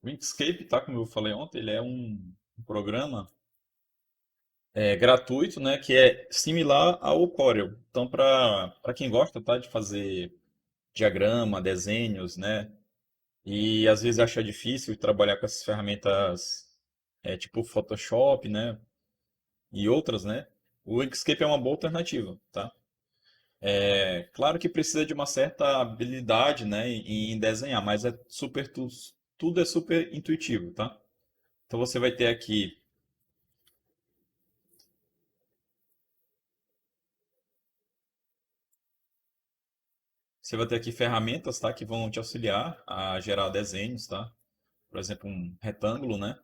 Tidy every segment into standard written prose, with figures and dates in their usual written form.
O Inkscape, tá? Como eu falei ontem, ele é um programa gratuito, né? Que é similar ao Corel. Então, para quem gosta, tá? De fazer diagrama, desenhos, né? E às vezes acha difícil trabalhar com essas ferramentas tipo Photoshop, né? E outras, né? O Inkscape é uma boa alternativa, tá? É claro que precisa de uma certa habilidade, né? Em desenhar, mas é tudo é super intuitivo, tá? Então você vai ter aqui Você vai ter aqui ferramentas, tá, que vão te auxiliar a gerar desenhos, tá? Por exemplo, um retângulo, né?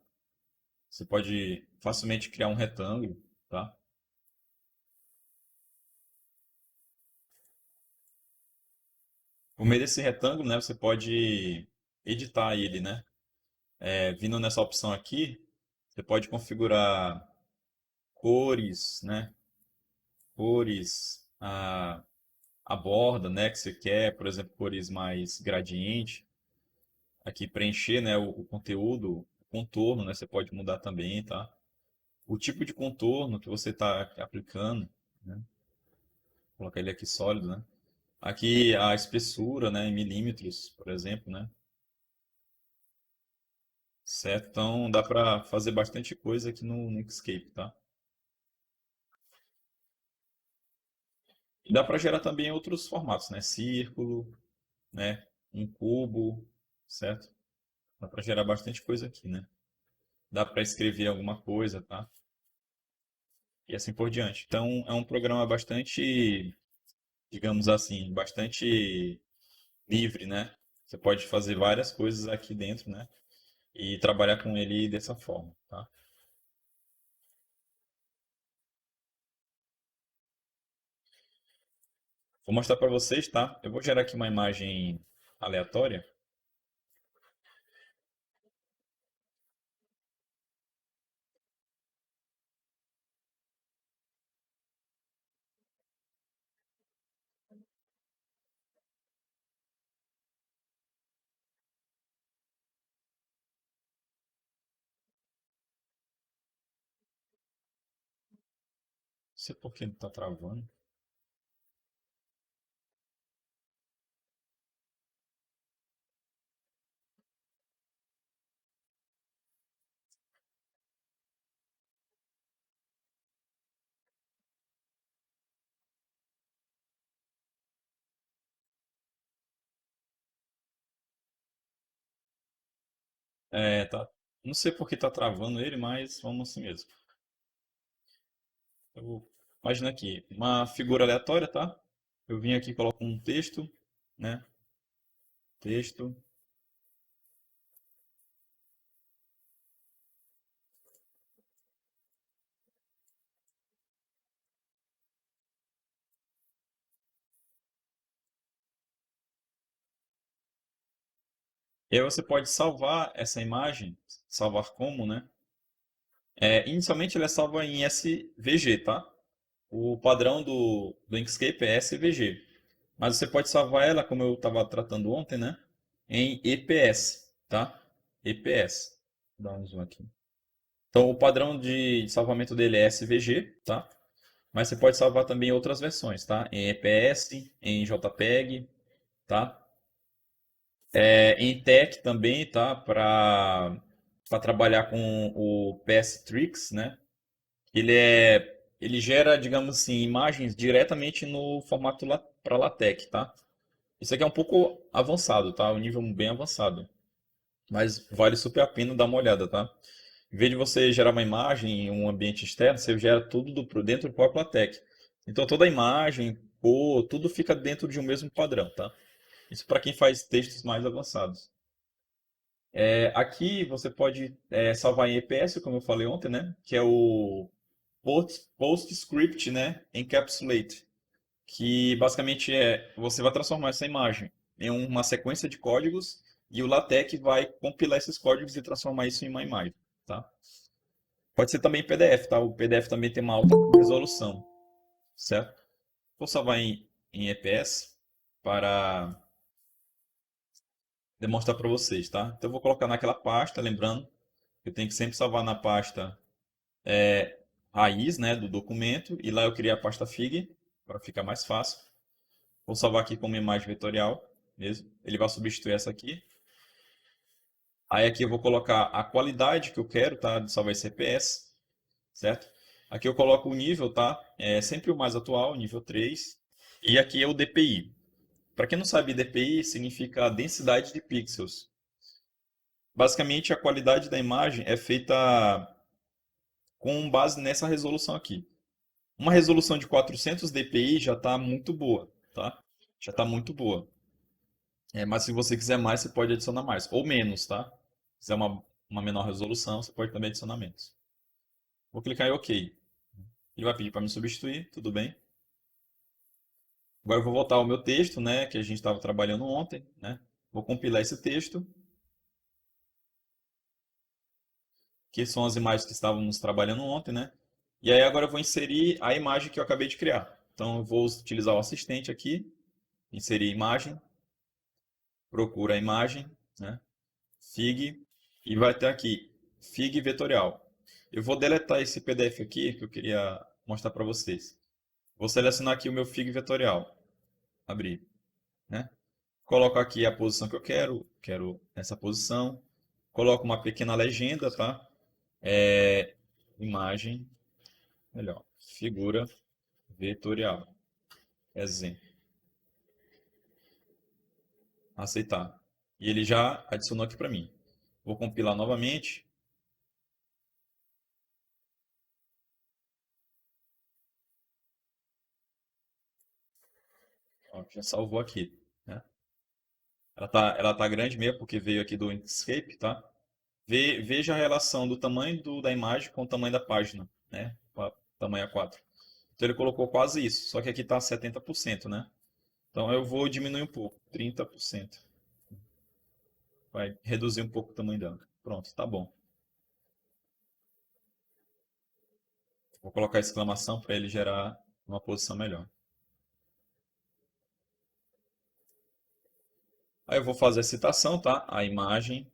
Você pode facilmente criar um retângulo, tá? Por meio desse retângulo, né, você pode editar ele, né? Vindo nessa opção aqui, você pode configurar cores, né? Cores, a borda, né, que você quer, por exemplo, cores mais gradiente. Aqui preencher, né, o conteúdo, o contorno, né, você pode mudar também, tá? O tipo de contorno que você está aplicando, né? Vou colocar ele aqui sólido, né? Aqui a espessura, né, em milímetros, por exemplo, né? Certo? Então dá para fazer bastante coisa aqui no Inkscape, tá? E dá para gerar também outros formatos, né? Círculo, né? Um cubo, certo? Dá para gerar bastante coisa aqui, né? Dá para escrever alguma coisa, tá? E assim por diante. Então é um programa bastante, digamos assim, bastante livre, né? Você pode fazer várias coisas aqui dentro, né? E trabalhar com ele dessa forma, tá? Vou mostrar para vocês, tá? Eu vou gerar aqui uma imagem aleatória. Não sei por que ele está travando. Tá. Não sei por que está travando ele, mas vamos assim mesmo. Imagina aqui, uma figura aleatória, tá? Eu vim aqui e coloco um texto, né? Texto. E aí você pode salvar essa imagem, salvar como, né? Inicialmente ele é salvo em SVG, tá? O padrão do Inkscape é SVG. Mas você pode salvar ela, como eu estava tratando ontem, né? Em EPS, tá? EPS. Vou dar um zoom aqui. Então, o padrão de salvamento dele é SVG, tá? Mas você pode salvar também outras versões, tá? Em EPS, em JPEG, tá? Em TeX também, tá? Para trabalhar com o PS-Tricks, né? Ele gera, digamos assim, imagens diretamente no formato para LaTeX, tá? Isso aqui é um pouco avançado, tá? Um nível bem avançado. Mas vale super a pena dar uma olhada, tá? Em vez de você gerar uma imagem em um ambiente externo, você gera tudo dentro do próprio LaTeX. Então toda a imagem, cor, tudo fica dentro de um mesmo padrão, tá? Isso para quem faz textos mais avançados. Aqui você pode salvar em EPS, como eu falei ontem, né? Que é o PostScript, né? Encapsulate, que basicamente você vai transformar essa imagem em uma sequência de códigos e o LaTeX vai compilar esses códigos e transformar isso em uma imagem, tá? Pode ser também PDF, tá? O PDF também tem uma alta resolução, certo? Vou salvar em EPS para demonstrar para vocês, tá? Então eu vou colocar naquela pasta, lembrando que eu tenho que sempre salvar na pasta raiz, né, do documento, e lá eu criei a pasta FIG para ficar mais fácil. Vou salvar aqui como imagem vetorial mesmo. Ele vai substituir essa aqui. Aí aqui eu vou colocar a qualidade que eu quero, tá? De salvar esse CPS, certo? Aqui eu coloco o nível, tá? É sempre o mais atual, nível 3. E aqui é o DPI. Para quem não sabe, DPI significa densidade de pixels. Basicamente, a qualidade da imagem é feita com base nessa resolução aqui. Uma resolução de 400 dpi já está muito boa, tá? Já está muito boa. Mas se você quiser mais, você pode adicionar mais. Ou menos, tá? Se quiser uma menor resolução, você pode também adicionar menos. Vou clicar em OK. Ele vai pedir para me substituir, tudo bem. Agora eu vou voltar ao meu texto, né, que a gente estava trabalhando ontem, né? Vou compilar esse texto, que são as imagens que estávamos trabalhando ontem, né? E aí agora eu vou inserir a imagem que eu acabei de criar. Então eu vou utilizar o assistente aqui, inserir imagem, procura a imagem, né? Fig, e vai ter aqui Fig vetorial. Eu vou deletar esse PDF aqui que eu queria mostrar para vocês. Vou selecionar aqui o meu Fig vetorial, abrir, né? Coloco aqui a posição que eu quero essa posição. Coloco uma pequena legenda, tá? Imagem, melhor, figura vetorial, exemplo, aceitar. E ele já adicionou aqui para mim. Vou compilar novamente. Ó, já salvou aqui, né? Ela tá grande mesmo porque veio aqui do Inkscape, tá? Veja a relação do tamanho da imagem com o tamanho da página, né? Tamanho A4. Então ele colocou quase isso, só que aqui está 70%, né? Então eu vou diminuir um pouco, 30%. Vai reduzir um pouco o tamanho dela. Pronto, tá bom. Vou colocar exclamação para ele gerar uma posição melhor. Aí eu vou fazer a citação, tá? A imagem.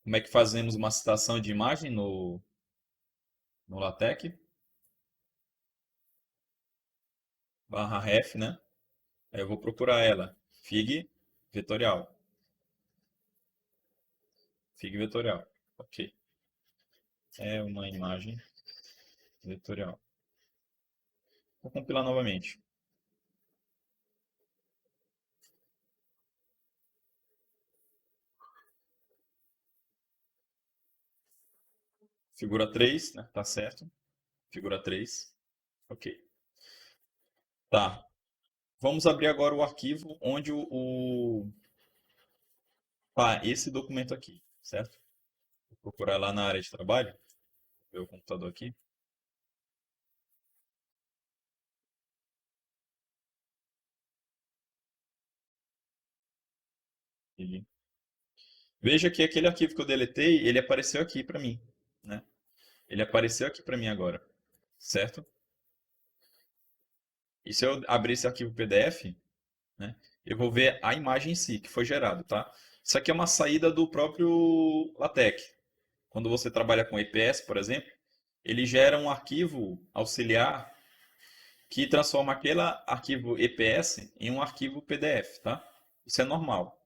Como é que fazemos uma citação de imagem no LaTeX? Barra ref, né? Aí eu vou procurar ela. Fig vetorial. Fig vetorial. Ok. É uma imagem vetorial. Vou compilar novamente. Figura 3, né? Tá certo. Figura 3. Ok. Tá. Vamos abrir agora o arquivo onde tá esse documento aqui, certo? Vou procurar lá na área de trabalho, ver o computador aqui. E veja que aquele arquivo que eu deletei, ele apareceu aqui para mim, né? Ele apareceu aqui para mim agora, certo? E se eu abrir esse arquivo PDF, né, eu vou ver a imagem em si que foi gerado, tá? Isso aqui é uma saída do próprio LaTeX. Quando você trabalha com EPS, por exemplo, ele gera um arquivo auxiliar que transforma aquele arquivo EPS em um arquivo PDF, tá? Isso é normal.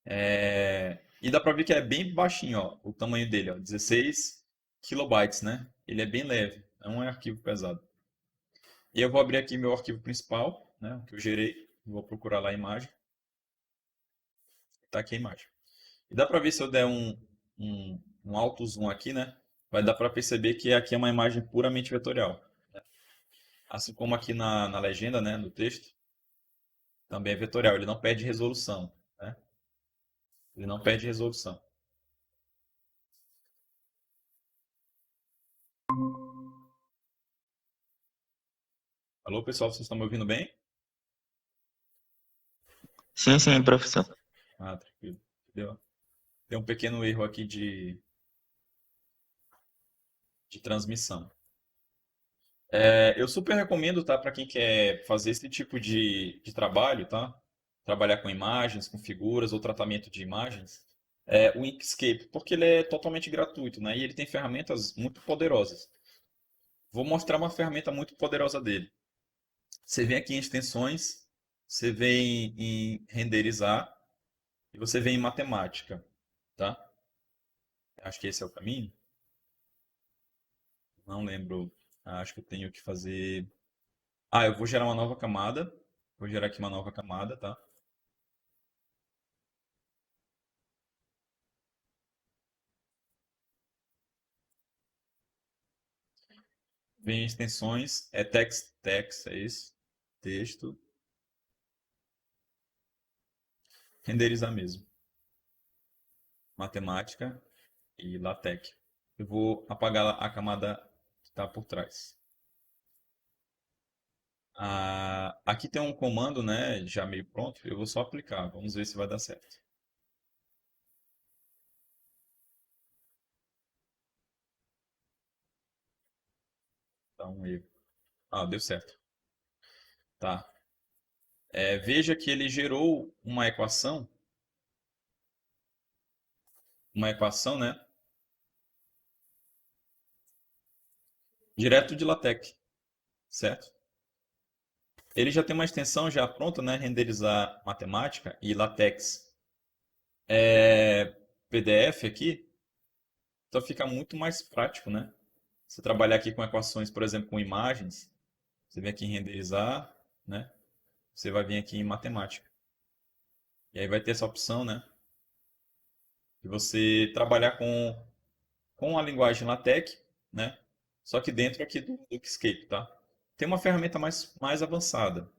E dá para ver que é bem baixinho, ó, o tamanho dele, ó, 16 kilobytes, né? Ele é bem leve, não é arquivo pesado. E eu vou abrir aqui meu arquivo principal, né, o que eu gerei, vou procurar lá a imagem, tá aqui a imagem. E dá para ver se eu der um alto zoom aqui, né, vai dar para perceber que aqui é uma imagem puramente vetorial. Assim como aqui na legenda, né, no texto, também é vetorial, ele não perde resolução, né? Ele não perde resolução. Alô, pessoal, vocês estão me ouvindo bem? Sim, sim, professor. Ah, tranquilo. Deu um pequeno erro aqui de transmissão. Eu super recomendo, tá, para quem quer fazer esse tipo de trabalho, tá? trabalhar com imagens, com figuras ou tratamento de imagens, é o Inkscape, porque ele é totalmente gratuito, né? E ele tem ferramentas muito poderosas. Vou mostrar uma ferramenta muito poderosa dele. Você vem aqui em extensões, você vem em renderizar e você vem em matemática, tá? Acho que esse é o caminho. Não lembro. Acho que eu tenho que fazer. Ah, eu vou gerar uma nova camada. Vou gerar aqui uma nova camada, tá? Vem em extensões, é text, é isso. Texto, renderizar mesmo. Matemática e LaTeX. Eu vou apagar a camada que está por trás. Aqui tem um comando, né, já meio pronto. Eu vou só aplicar. Vamos ver se vai dar certo. Dá um erro. Ah, deu certo. Tá. Veja que ele gerou uma equação, né, direto de LaTeX, certo? Ele já tem uma extensão já pronta, né, renderizar matemática e LaTeX PDF aqui, então fica muito mais prático, né? Você trabalhar aqui com equações, por exemplo, com imagens, você vem aqui em renderizar, né? Você vai vir aqui em matemática. E aí vai ter essa opção, né? De você trabalhar com a linguagem LaTeX, né? Só que dentro aqui do Inkscape, tá? Tem uma ferramenta mais avançada,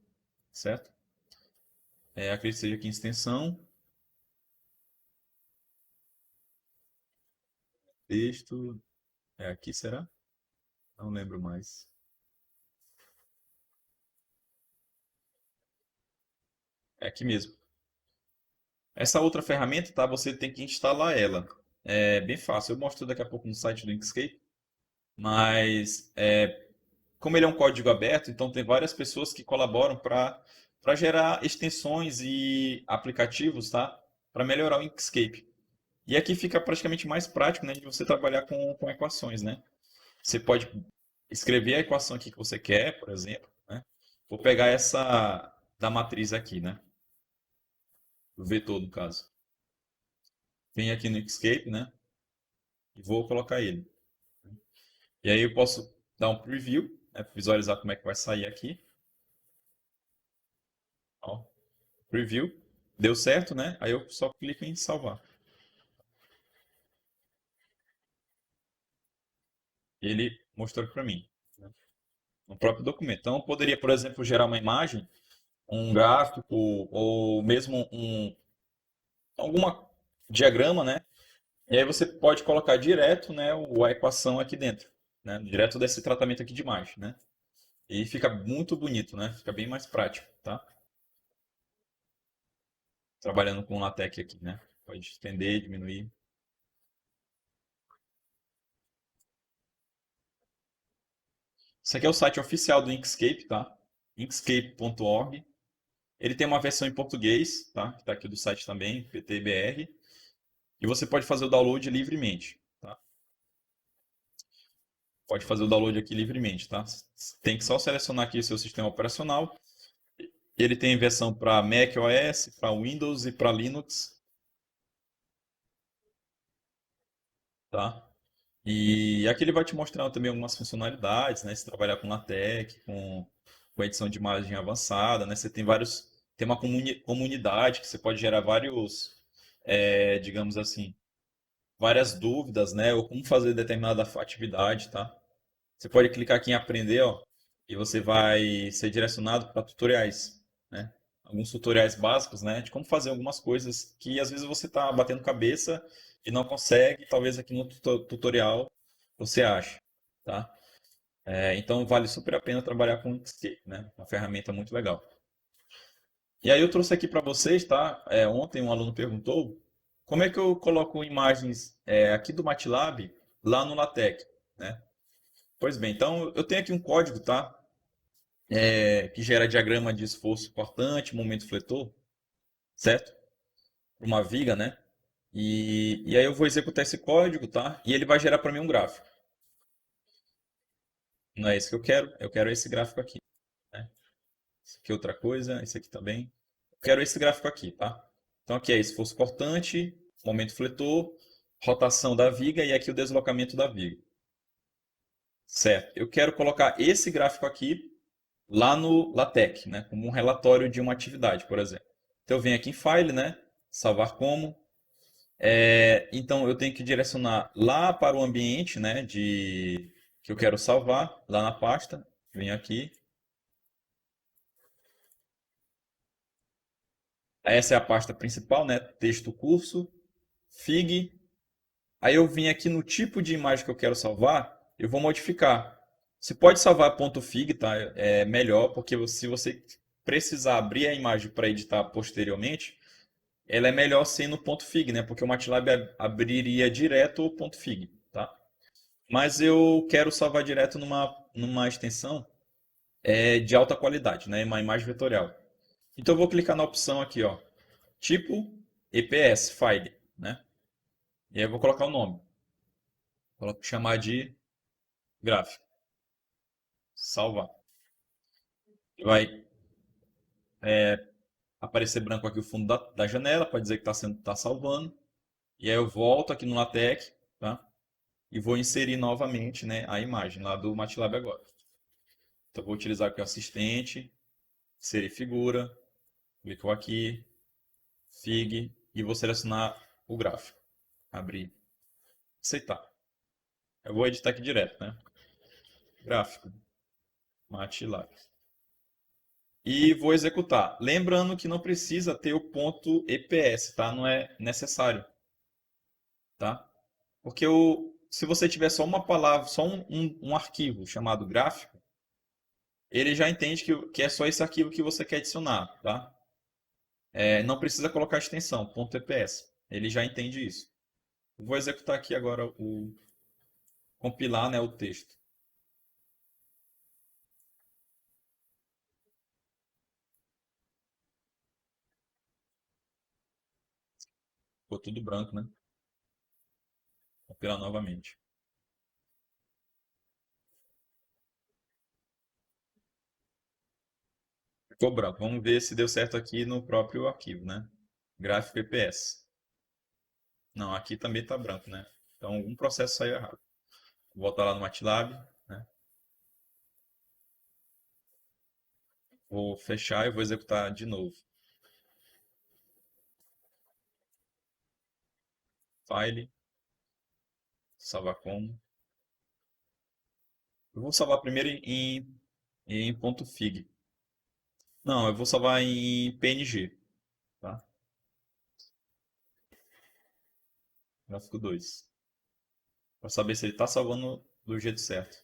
certo? Acredito que seja aqui em extensão, texto, aqui será? Não lembro mais. É aqui mesmo. Essa outra ferramenta, tá? Você tem que instalar ela. É bem fácil. Eu mostro daqui a pouco no site do Inkscape. Mas, como ele é um código aberto, então tem várias pessoas que colaboram para gerar extensões e aplicativos, tá? Para melhorar o Inkscape. E aqui fica praticamente mais prático, né, de você trabalhar com equações, né? Você pode escrever a equação aqui que você quer, por exemplo, né? Vou pegar essa da matriz aqui, né? O vetor, no caso. Venho aqui no Inkscape, né? E vou colocar ele. E aí eu posso dar um preview, né? Visualizar como é que vai sair aqui. Ó, preview. Deu certo, né? Aí eu só clico em salvar. Ele mostrou para mim, né? No próprio documento. Então, eu poderia, por exemplo, gerar uma imagem, um gráfico ou mesmo alguma diagrama, né? E aí você pode colocar direto, né, a equação aqui dentro, né? Direto desse tratamento aqui de imagem, né? E fica muito bonito, né? Fica bem mais prático, tá? Trabalhando com LaTeX aqui, né? Pode estender, diminuir. Isso aqui é o site oficial do Inkscape, tá? Inkscape.org. Ele tem uma versão em português, tá? Que está aqui do site também, PTBR. E você pode fazer o download livremente, tá? Pode fazer o download aqui livremente, tá? Tem que só selecionar aqui o seu sistema operacional. Ele tem versão para Mac OS, para Windows e para Linux, tá? E aqui ele vai te mostrar também algumas funcionalidades, né? Se trabalhar com LaTeX, com edição de imagem avançada, né? Você tem tem uma comunidade que você pode gerar vários, digamos assim, várias dúvidas, né? Ou como fazer determinada atividade, tá? Você pode clicar aqui em aprender, ó, e você vai ser direcionado para tutoriais, né? Alguns tutoriais básicos, né? De como fazer algumas coisas que às vezes você está batendo cabeça e não consegue, talvez aqui no tutorial você ache, tá? Então vale super a pena trabalhar com o Inkscape, né? Uma ferramenta muito legal. E aí eu trouxe aqui para vocês, tá? Ontem um aluno perguntou como é que eu coloco imagens aqui do MATLAB lá no LaTeX, né? Pois bem, então eu tenho aqui um código, tá? Que gera diagrama de esforço cortante, momento fletor. certo? Para uma viga, né? E aí eu vou executar esse código, tá? E ele vai gerar para mim um gráfico. Não é isso que eu quero esse gráfico aqui, né? Isso aqui é outra coisa, esse aqui também. Eu quero esse gráfico aqui, tá? Então aqui é esforço cortante, momento fletor, rotação da viga e aqui o deslocamento da viga. Certo. Eu quero colocar esse gráfico aqui lá no LaTeX, né? Como um relatório de uma atividade, por exemplo. Então eu venho aqui em File, né? Salvar como. Então eu tenho que direcionar lá para o ambiente, né? Que eu quero salvar, lá na pasta. Venho aqui. Essa é a pasta principal, né? Texto curso, FIG. Aí eu vim aqui no tipo de imagem que eu quero salvar, eu vou modificar. Você pode salvar .fig, tá? É melhor, porque se você precisar abrir a imagem para editar posteriormente, ela é melhor sendo .fig, né? Porque o MATLAB abriria direto o .fig, tá? Mas eu quero salvar direto numa extensão de alta qualidade, né? Uma imagem vetorial. Então eu vou clicar na opção aqui, ó, tipo EPS, file, né? E aí eu vou colocar o nome. Vou chamar de gráfico. Salvar. Vai aparecer branco aqui o fundo da janela para dizer que tá salvando. E aí eu volto aqui no LaTeX, tá? E vou inserir novamente, né, a imagem lá do MATLAB agora. Então eu vou utilizar aqui o assistente, inserir figura, clicou aqui, Fig, e vou selecionar o gráfico. Abrir, aceitar. Eu vou editar aqui direto, né? Gráfico, MATLAB. E vou executar. Lembrando que não precisa ter o ponto EPS, tá? Não é necessário, tá? Porque se você tiver só uma palavra, só um arquivo chamado gráfico, ele já entende que é só esse arquivo que você quer adicionar, tá? Não precisa colocar a extensão, ponto .eps. Ele já entende isso. Eu vou executar aqui agora compilar, né, o texto. Ficou tudo branco, né? Compilar novamente. Ficou branco. Vamos ver se deu certo aqui no próprio arquivo, né? Gráfico EPS. Não, aqui também está branco, né? Então, algum processo saiu errado. Vou voltar lá no MATLAB, né? Vou fechar e vou executar de novo. File, salvar como. Eu vou salvar primeiro em ponto .fig. Não, eu vou salvar em PNG, tá? Gráfico 2. Para saber se ele está salvando do jeito certo.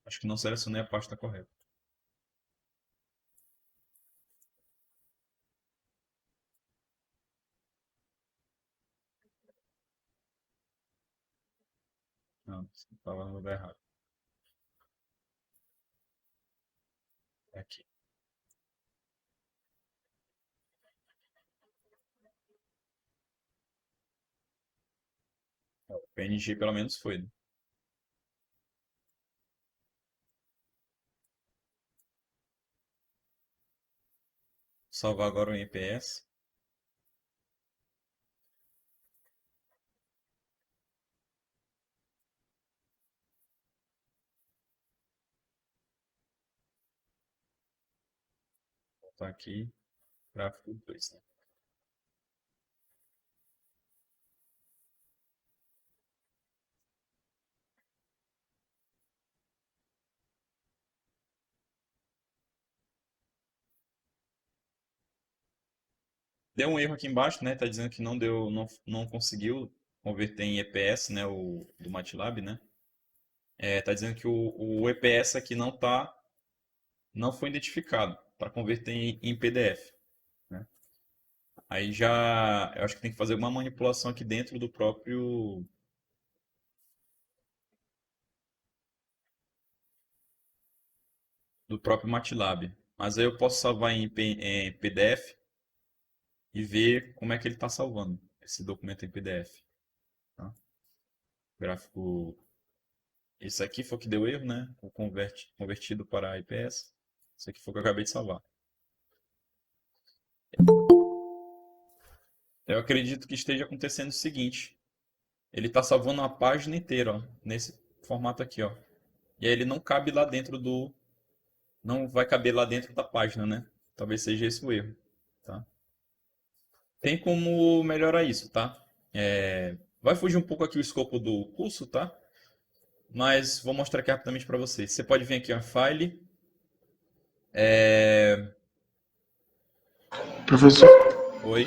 Acho que não selecionei a pasta correta. Não, estava no lugar errado. É aqui. O PNG pelo menos foi, né? Salvar agora o EPS. Voltar aqui. Gráfico 2, né? Deu um erro aqui embaixo, né? Tá dizendo que não deu, não conseguiu converter em EPS, né? O do MATLAB, né? Tá dizendo que o EPS aqui não foi identificado para converter em PDF, né? Aí já, eu acho que tem que fazer alguma manipulação aqui dentro do próprio do próprio MATLAB. Mas aí eu posso salvar em PDF e ver como é que ele está salvando esse documento em PDF. Tá? Gráfico. Esse aqui foi o que deu erro, né? O convertido para IPS. Esse aqui foi o que eu acabei de salvar. Eu acredito que esteja acontecendo o seguinte. Ele está salvando a página inteira, ó, nesse formato aqui, ó. E aí ele não cabe lá dentro do... Não vai caber lá dentro da página, né? Talvez seja esse o erro, tá? Tem como melhorar isso, tá? Vai fugir um pouco aqui o escopo do curso, tá? Mas vou mostrar aqui rapidamente para vocês. Você pode vir aqui a File. É... Professor, Oi.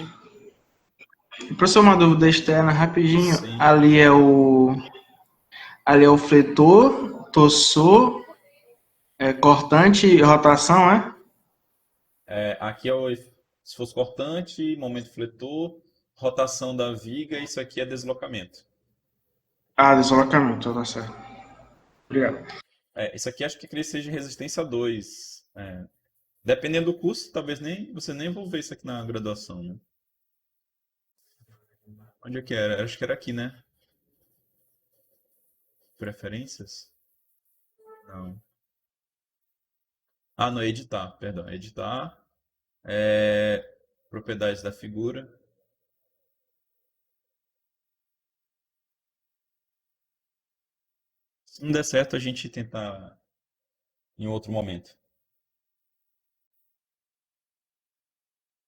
professor, uma dúvida externa, rapidinho. Sim. Ali é o fletor, tossor, cortante e rotação, é? Aqui é o esforço cortante, momento fletor, rotação da viga. Isso aqui é deslocamento. Ah, deslocamento, tá certo. Obrigado. Isso aqui acho que seja resistência 2. Dependendo do curso, talvez você nem vá ver isso aqui na graduação, né? Onde é que era? Acho que era aqui, né? Preferências? Não. Ah, não, editar, perdão. Editar, é, propriedades da figura. Se não der certo, a gente tentar em outro momento.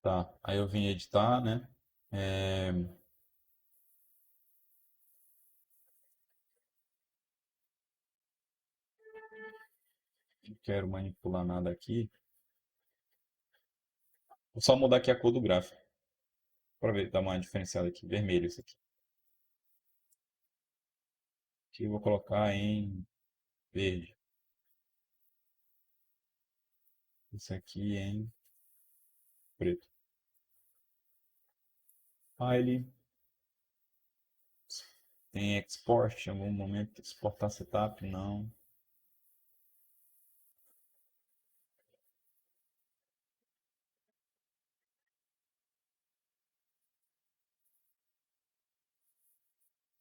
Tá, aí eu vim editar, né? É, não quero manipular nada aqui. Vou só mudar aqui a cor do gráfico. Para ver, dar uma diferenciada aqui. Vermelho isso aqui. Aqui eu vou colocar em verde. Isso aqui em preto. File. Tem export em algum momento. Exportar setup? Não.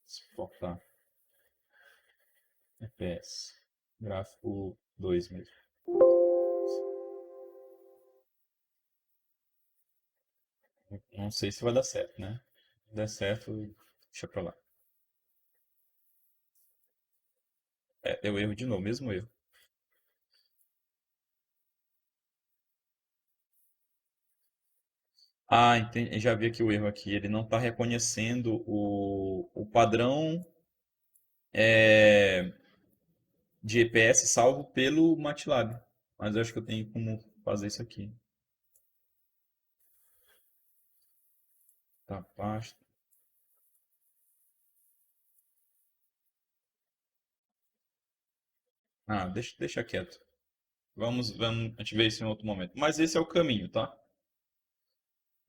Exportar. EPS. Gráfico 2 mesmo. Não sei se vai dar certo, né? Se der certo, deixa pra lá. Deu erro de novo, mesmo erro. Ah, entendi, já vi aqui o erro aqui. Ele não está reconhecendo o padrão é, de EPS salvo pelo MATLAB. Mas eu acho que eu tenho como fazer isso aqui. Tá, pasta. Ah, deixa quieto. Vamos, a gente vê isso em outro momento. Mas esse é o caminho, tá?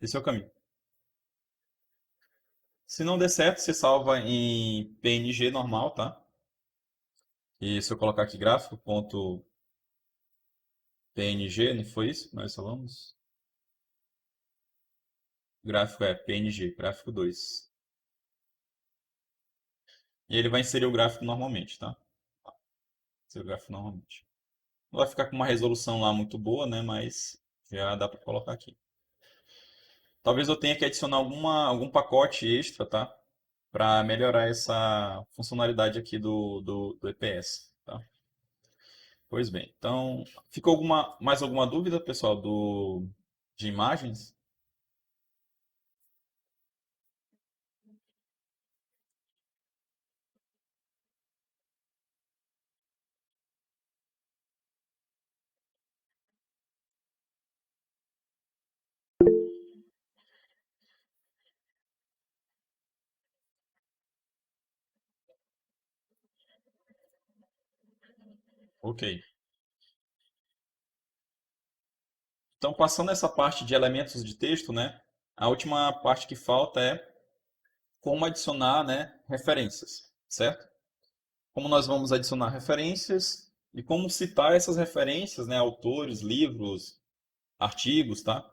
Esse é o caminho. Se não der certo, você salva em PNG normal, tá? E se eu colocar aqui gráfico.png, não foi isso que nós salvamos? Gráfico é PNG, gráfico 2. E ele vai inserir o gráfico normalmente, tá? Inserir o gráfico normalmente. Não vai ficar com uma resolução lá muito boa, né? Mas já dá para colocar aqui. Talvez eu tenha que adicionar algum pacote extra, tá? Para melhorar essa funcionalidade aqui do EPS, tá? Pois bem, então, ficou mais alguma dúvida, pessoal, de imagens? Ok. Então, passando essa parte de elementos de texto, né? A última parte que falta é como adicionar, né, referências, certo? Como nós vamos adicionar referências? e como citar essas referências, né, autores, livros, artigos, tá?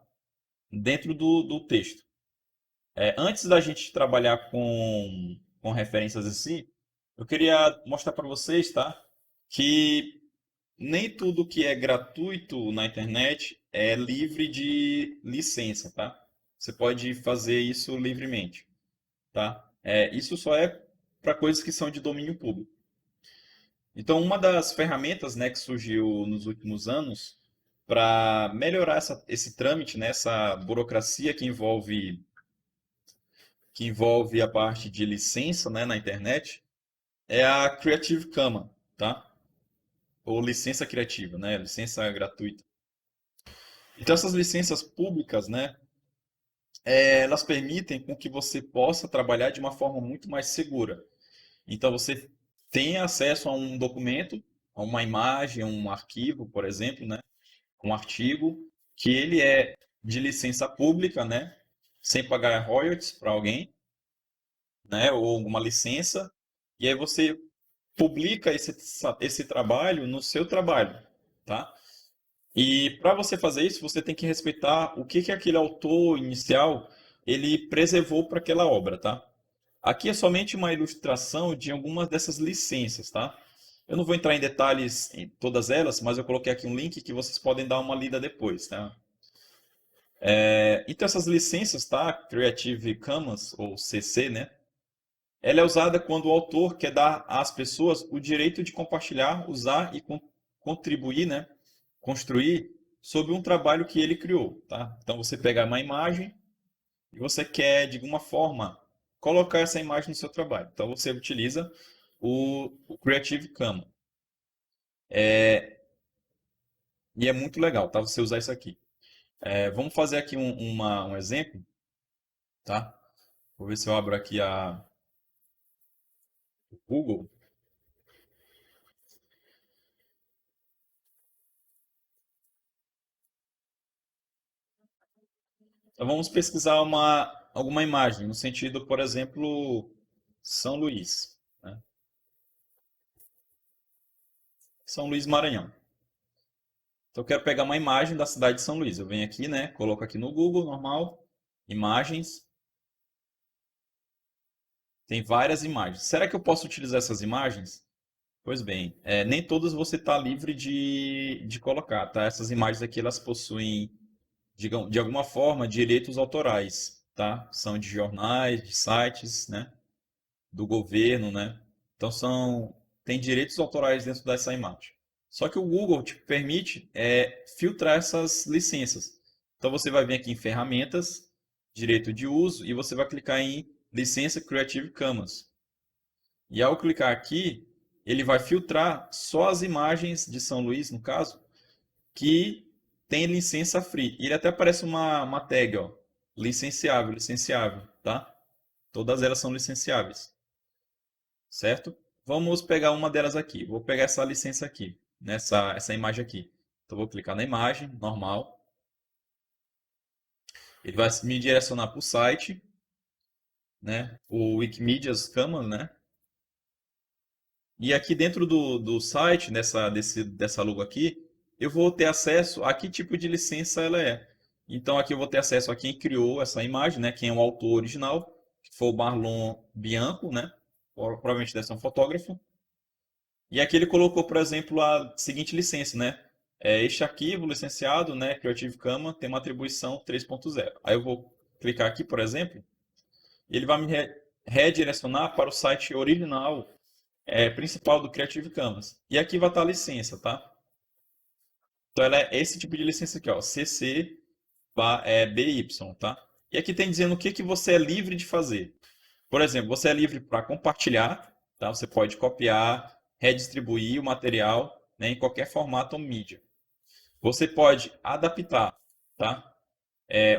Dentro do texto. Antes da gente trabalhar com referências assim, eu queria mostrar para vocês, tá? Que nem tudo que é gratuito na internet é livre de licença, tá? Você pode fazer isso livremente, tá? Isso só é para coisas que são de domínio público. Então, uma das ferramentas, né, que surgiu nos últimos anos para melhorar esse trâmite, né, essa burocracia que envolve a parte de licença, né, na internet, é a Creative Commons, tá? Ou licença criativa, né, licença gratuita. Então, essas licenças públicas, né, elas permitem com que você possa trabalhar de uma forma muito mais segura. Então, você tem acesso a um documento, a uma imagem, a um arquivo, por exemplo, né, um artigo, que ele é de licença pública, né, sem pagar royalties para alguém, né, ou uma licença, e aí você publica esse trabalho no seu trabalho, tá? E para você fazer isso, você tem que respeitar o que aquele autor inicial ele preservou para aquela obra, tá? Aqui é somente uma ilustração de algumas dessas licenças, tá? Eu não vou entrar em detalhes em todas elas, mas eu coloquei aqui um link que vocês podem dar uma lida depois, tá? Então essas licenças, tá? Creative Commons ou CC, né? Ela é usada quando o autor quer dar às pessoas o direito de compartilhar, usar e contribuir, né? Construir sobre um trabalho que ele criou, tá? Então você pega uma imagem e você quer, de alguma forma, colocar essa imagem no seu trabalho. Então você utiliza o Creative Commons. E é muito legal, tá? Você usar isso aqui. Vamos fazer aqui um exemplo, tá? Vou ver se eu abro aqui o Google. Então vamos pesquisar alguma imagem, no sentido, por exemplo, São Luís, né? São Luís Maranhão. Então eu quero pegar uma imagem da cidade de São Luís. Eu venho aqui, né? Coloco aqui no Google, normal, imagens. Tem várias imagens. Será que eu posso utilizar essas imagens? Pois bem, nem todas você está livre de colocar, tá? Essas imagens aqui, elas possuem, digam, de alguma forma, direitos autorais, tá? São de jornais, de sites, né? Do governo, né? Então tem direitos autorais dentro dessa imagem. Só que o Google te permite filtrar essas licenças. Então você vai vir aqui em ferramentas, direito de uso e você vai clicar em licença Creative Commons. E ao clicar aqui, ele vai filtrar só as imagens de São Luís, no caso, que tem licença free. E ele até aparece uma tag, ó, licenciável, licenciável, tá? Todas elas são licenciáveis, certo? Vamos pegar uma delas aqui. Vou pegar essa licença aqui, essa imagem aqui. Então vou clicar na imagem, normal. Ele vai me direcionar para o site, né? O Wikimedia's Commons, né? E aqui dentro do site, dessa logo aqui, eu vou ter acesso a que tipo de licença ela é. Então aqui eu vou ter acesso a quem criou essa imagem, né? Quem é o autor original, que foi o Marlon Bianco, né? Provavelmente deve ser um fotógrafo. E aqui ele colocou, por exemplo, a seguinte licença, né? Este arquivo licenciado, né, Creative Commons, tem uma atribuição 3.0. Aí eu vou clicar aqui, por exemplo, e ele vai me redirecionar para o site original principal do Creative Commons. E aqui vai estar a licença, tá? Então ela é esse tipo de licença aqui, ó, CC BY, tá? E aqui tem dizendo o que você é livre de fazer. Por exemplo, você é livre para compartilhar, tá? Você pode copiar, redistribuir o material, né, em qualquer formato ou mídia. Você pode adaptar, tá?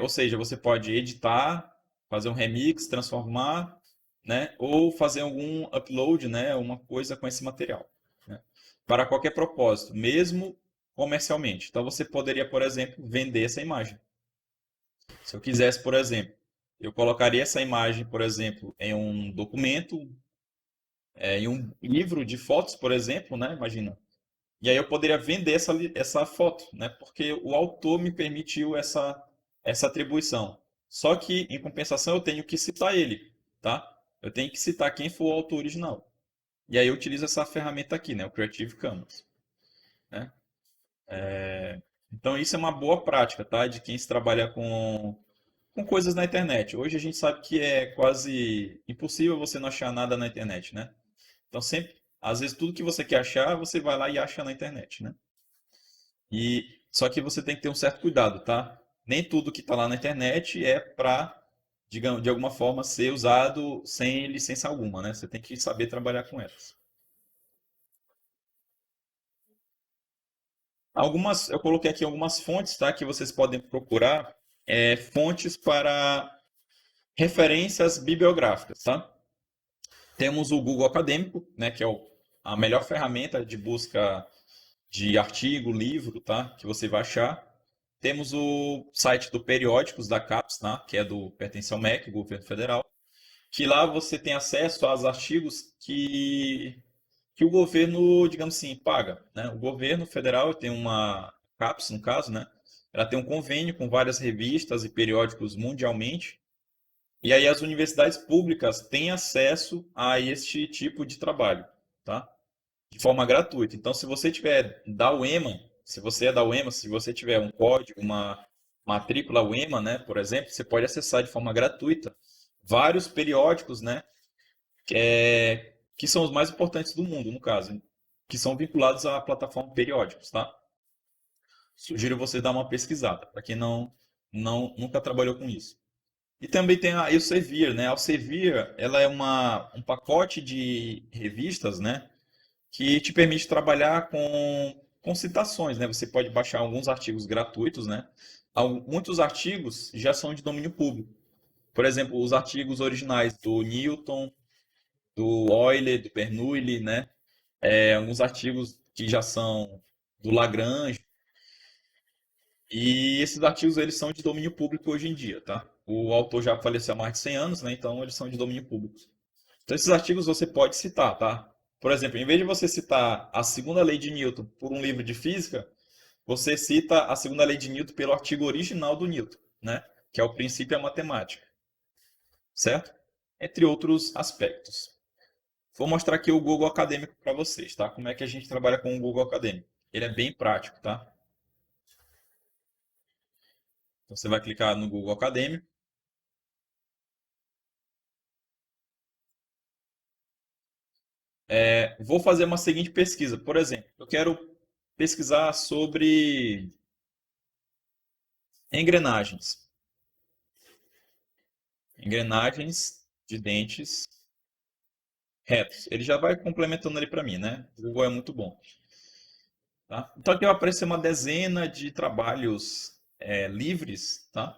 Ou seja, você pode editar, fazer um remix, transformar, né? Ou fazer algum upload, né? Uma coisa com esse material, né? Para qualquer propósito, mesmo comercialmente. Então você poderia, por exemplo, vender essa imagem. Se eu quisesse, por exemplo, eu colocaria essa imagem, por exemplo, em um documento, em um livro de fotos, por exemplo, né? Imagina. E aí eu poderia vender essa foto, né? Porque o autor me permitiu essa atribuição. Só que, em compensação, eu tenho que citar ele, tá? Eu tenho que citar quem foi o autor original. E aí eu utilizo essa ferramenta aqui, né? O Creative Commons, né? Então isso é uma boa prática, tá? De quem se trabalha com coisas na internet. Hoje a gente sabe que é quase impossível você não achar nada na internet, né? Então sempre, às vezes tudo que você quer achar, você vai lá e acha na internet, né? E só que você tem que ter um certo cuidado, tá? Nem tudo que está lá na internet é para, digamos, de alguma forma ser usado sem licença alguma, né? Você tem que saber trabalhar com elas. Eu coloquei aqui algumas fontes, tá? Que vocês podem procurar, fontes para referências bibliográficas, tá? Temos o Google Acadêmico, né? Que é a melhor ferramenta de busca de artigo, livro, tá? Que você vai achar. Temos o site do Periódicos da CAPES, tá? Que é pertence ao MEC, Governo Federal, que lá você tem acesso aos artigos que o governo, digamos assim, paga, né? O governo federal tem uma CAPES, no caso, né? Ela tem um convênio com várias revistas e periódicos mundialmente, e aí as universidades públicas têm acesso a este tipo de trabalho, tá? De forma gratuita. Então, se você tiver da UEMA, se você é da UEMA, se você tiver um código, uma matrícula UEMA, né, por exemplo, você pode acessar de forma gratuita vários periódicos, né, que são os mais importantes do mundo, no caso, que são vinculados à plataforma Periódicos, tá? Sugiro você dar uma pesquisada, para quem nunca trabalhou com isso. E também tem a Elsevier, né? A Elsevier, ela é um pacote de revistas, né, que te permite trabalhar com citações, né? Você pode baixar alguns artigos gratuitos, né? Muitos artigos já são de domínio público. Por exemplo, os artigos originais do Newton, do Euler, do Bernoulli, né? Alguns artigos que já são do Lagrange. E esses artigos eles são de domínio público hoje em dia, tá? O autor já faleceu há mais de 100 anos, né? Então eles são de domínio público. Então, esses artigos você pode citar, tá? Por exemplo, em vez de você citar a segunda lei de Newton por um livro de física, você cita a segunda lei de Newton pelo artigo original do Newton, né? Que é o princípio da matemática, certo? Entre outros aspectos. Vou mostrar aqui o Google Acadêmico para vocês, tá? Como é que a gente trabalha com o Google Acadêmico. Ele é bem prático, tá? Então, você vai clicar no Google Acadêmico. Vou fazer uma seguinte pesquisa. Por exemplo, eu quero pesquisar sobre engrenagens. Engrenagens de dentes retos. Ele já vai complementando ali para mim, né? O Google é muito bom. Tá? Então aqui vai aparecer uma dezena de trabalhos livres, tá?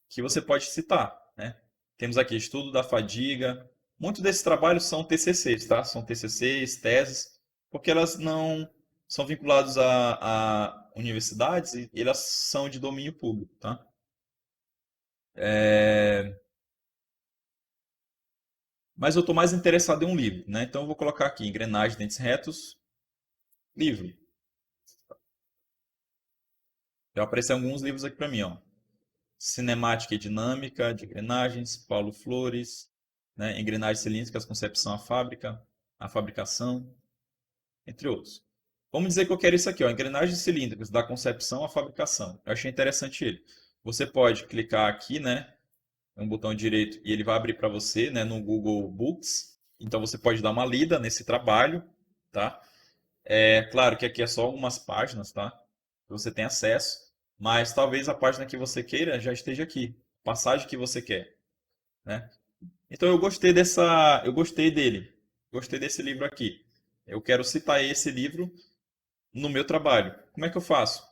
Que você pode citar, né? Temos aqui estudo da fadiga. Muitos desses trabalhos são TCCs, tá? São TCCs, teses, porque elas não são vinculadas a universidades e elas são de domínio público, tá? Mas eu estou mais interessado em um livro, né? Então eu vou colocar aqui engrenagem, dentes retos, livro. Já apareceram alguns livros aqui para mim, ó. Cinemática e Dinâmica de Engrenagens, Paulo Flores, né? Engrenagens cilíndricas, concepção à fábrica, a fabricação, entre outros. Vamos dizer que eu quero isso aqui, ó, engrenagens cilíndricas, da concepção à fabricação. Eu achei interessante ele. Você pode clicar aqui, né? Um botão direito e ele vai abrir para você, né? No Google Books. Então você pode dar uma lida nesse trabalho, tá? É claro que aqui é só algumas páginas, tá? Você tem acesso, mas talvez a página que você queira já esteja aqui, passagem que você quer, né? Então eu gostei dele, gostei desse livro aqui. Eu quero citar esse livro no meu trabalho. Como é que eu faço?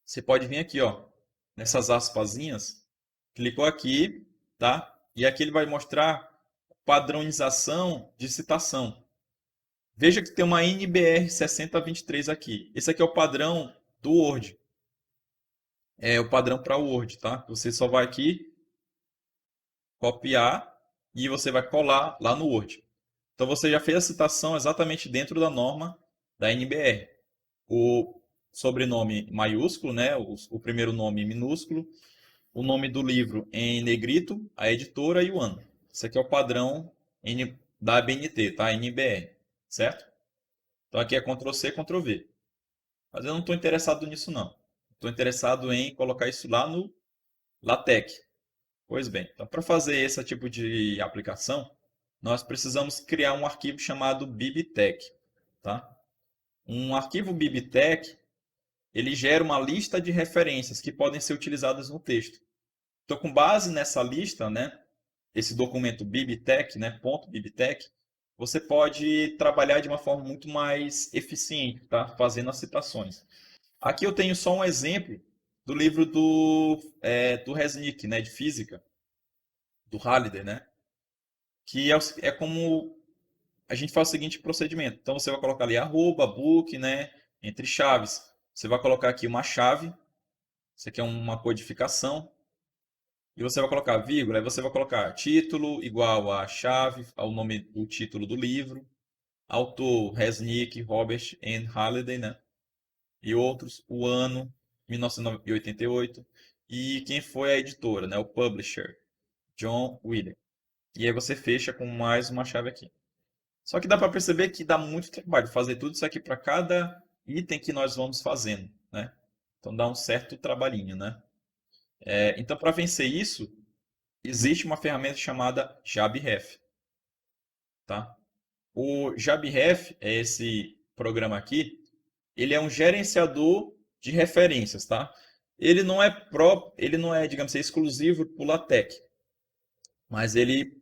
Você pode vir aqui, ó, nessas aspasinhas, clicou aqui, tá? E aqui ele vai mostrar padronização de citação. Veja que tem uma NBR 6023 aqui. Esse aqui é o padrão do Word. É o padrão para o Word, tá? Você só vai aqui copiar e você vai colar lá no Word. Então você já fez a citação exatamente dentro da norma da NBR. o sobrenome maiúsculo, né? O primeiro nome minúsculo, o nome do livro em negrito, a editora e o ano. Esse aqui é o padrão da ABNT, tá? NBR, certo? Então aqui é Ctrl+C, Ctrl+V. Mas eu não estou interessado nisso não. Estou interessado em colocar isso lá no LaTeX. Pois bem, então para fazer esse tipo de aplicação, nós precisamos criar um arquivo chamado BibTeX, tá? Um arquivo BibTeX, ele gera uma lista de referências que podem ser utilizadas no texto. Então, com base nessa lista, né, esse documento BibTeX, né, .bibtex, você pode trabalhar de uma forma muito mais eficiente, tá? Fazendo as citações. Aqui eu tenho só um exemplo do livro do Resnick, né, de física, do Halliday, né? Que é como a gente faz o seguinte procedimento. Então você vai colocar ali arroba, book, né, entre chaves. Você vai colocar aqui uma chave, isso aqui é uma codificação, e você vai colocar vírgula, aí você vai colocar título igual a chave, ao nome do título do livro, autor Resnick, Robert N. Halliday, né? E outros, o ano, 1988, e quem foi a editora, né? O publisher, John Williams. E aí você fecha com mais uma chave aqui. Só que dá para perceber que dá muito trabalho fazer tudo isso aqui para cada item que nós vamos fazendo, né? Então dá um certo trabalhinho, né? Então para vencer isso, existe uma ferramenta chamada JabRef, tá? O JabRef é esse programa aqui, ele é um gerenciador de referências, tá? Ele não é, digamos assim, exclusivo para o LaTeX, mas ele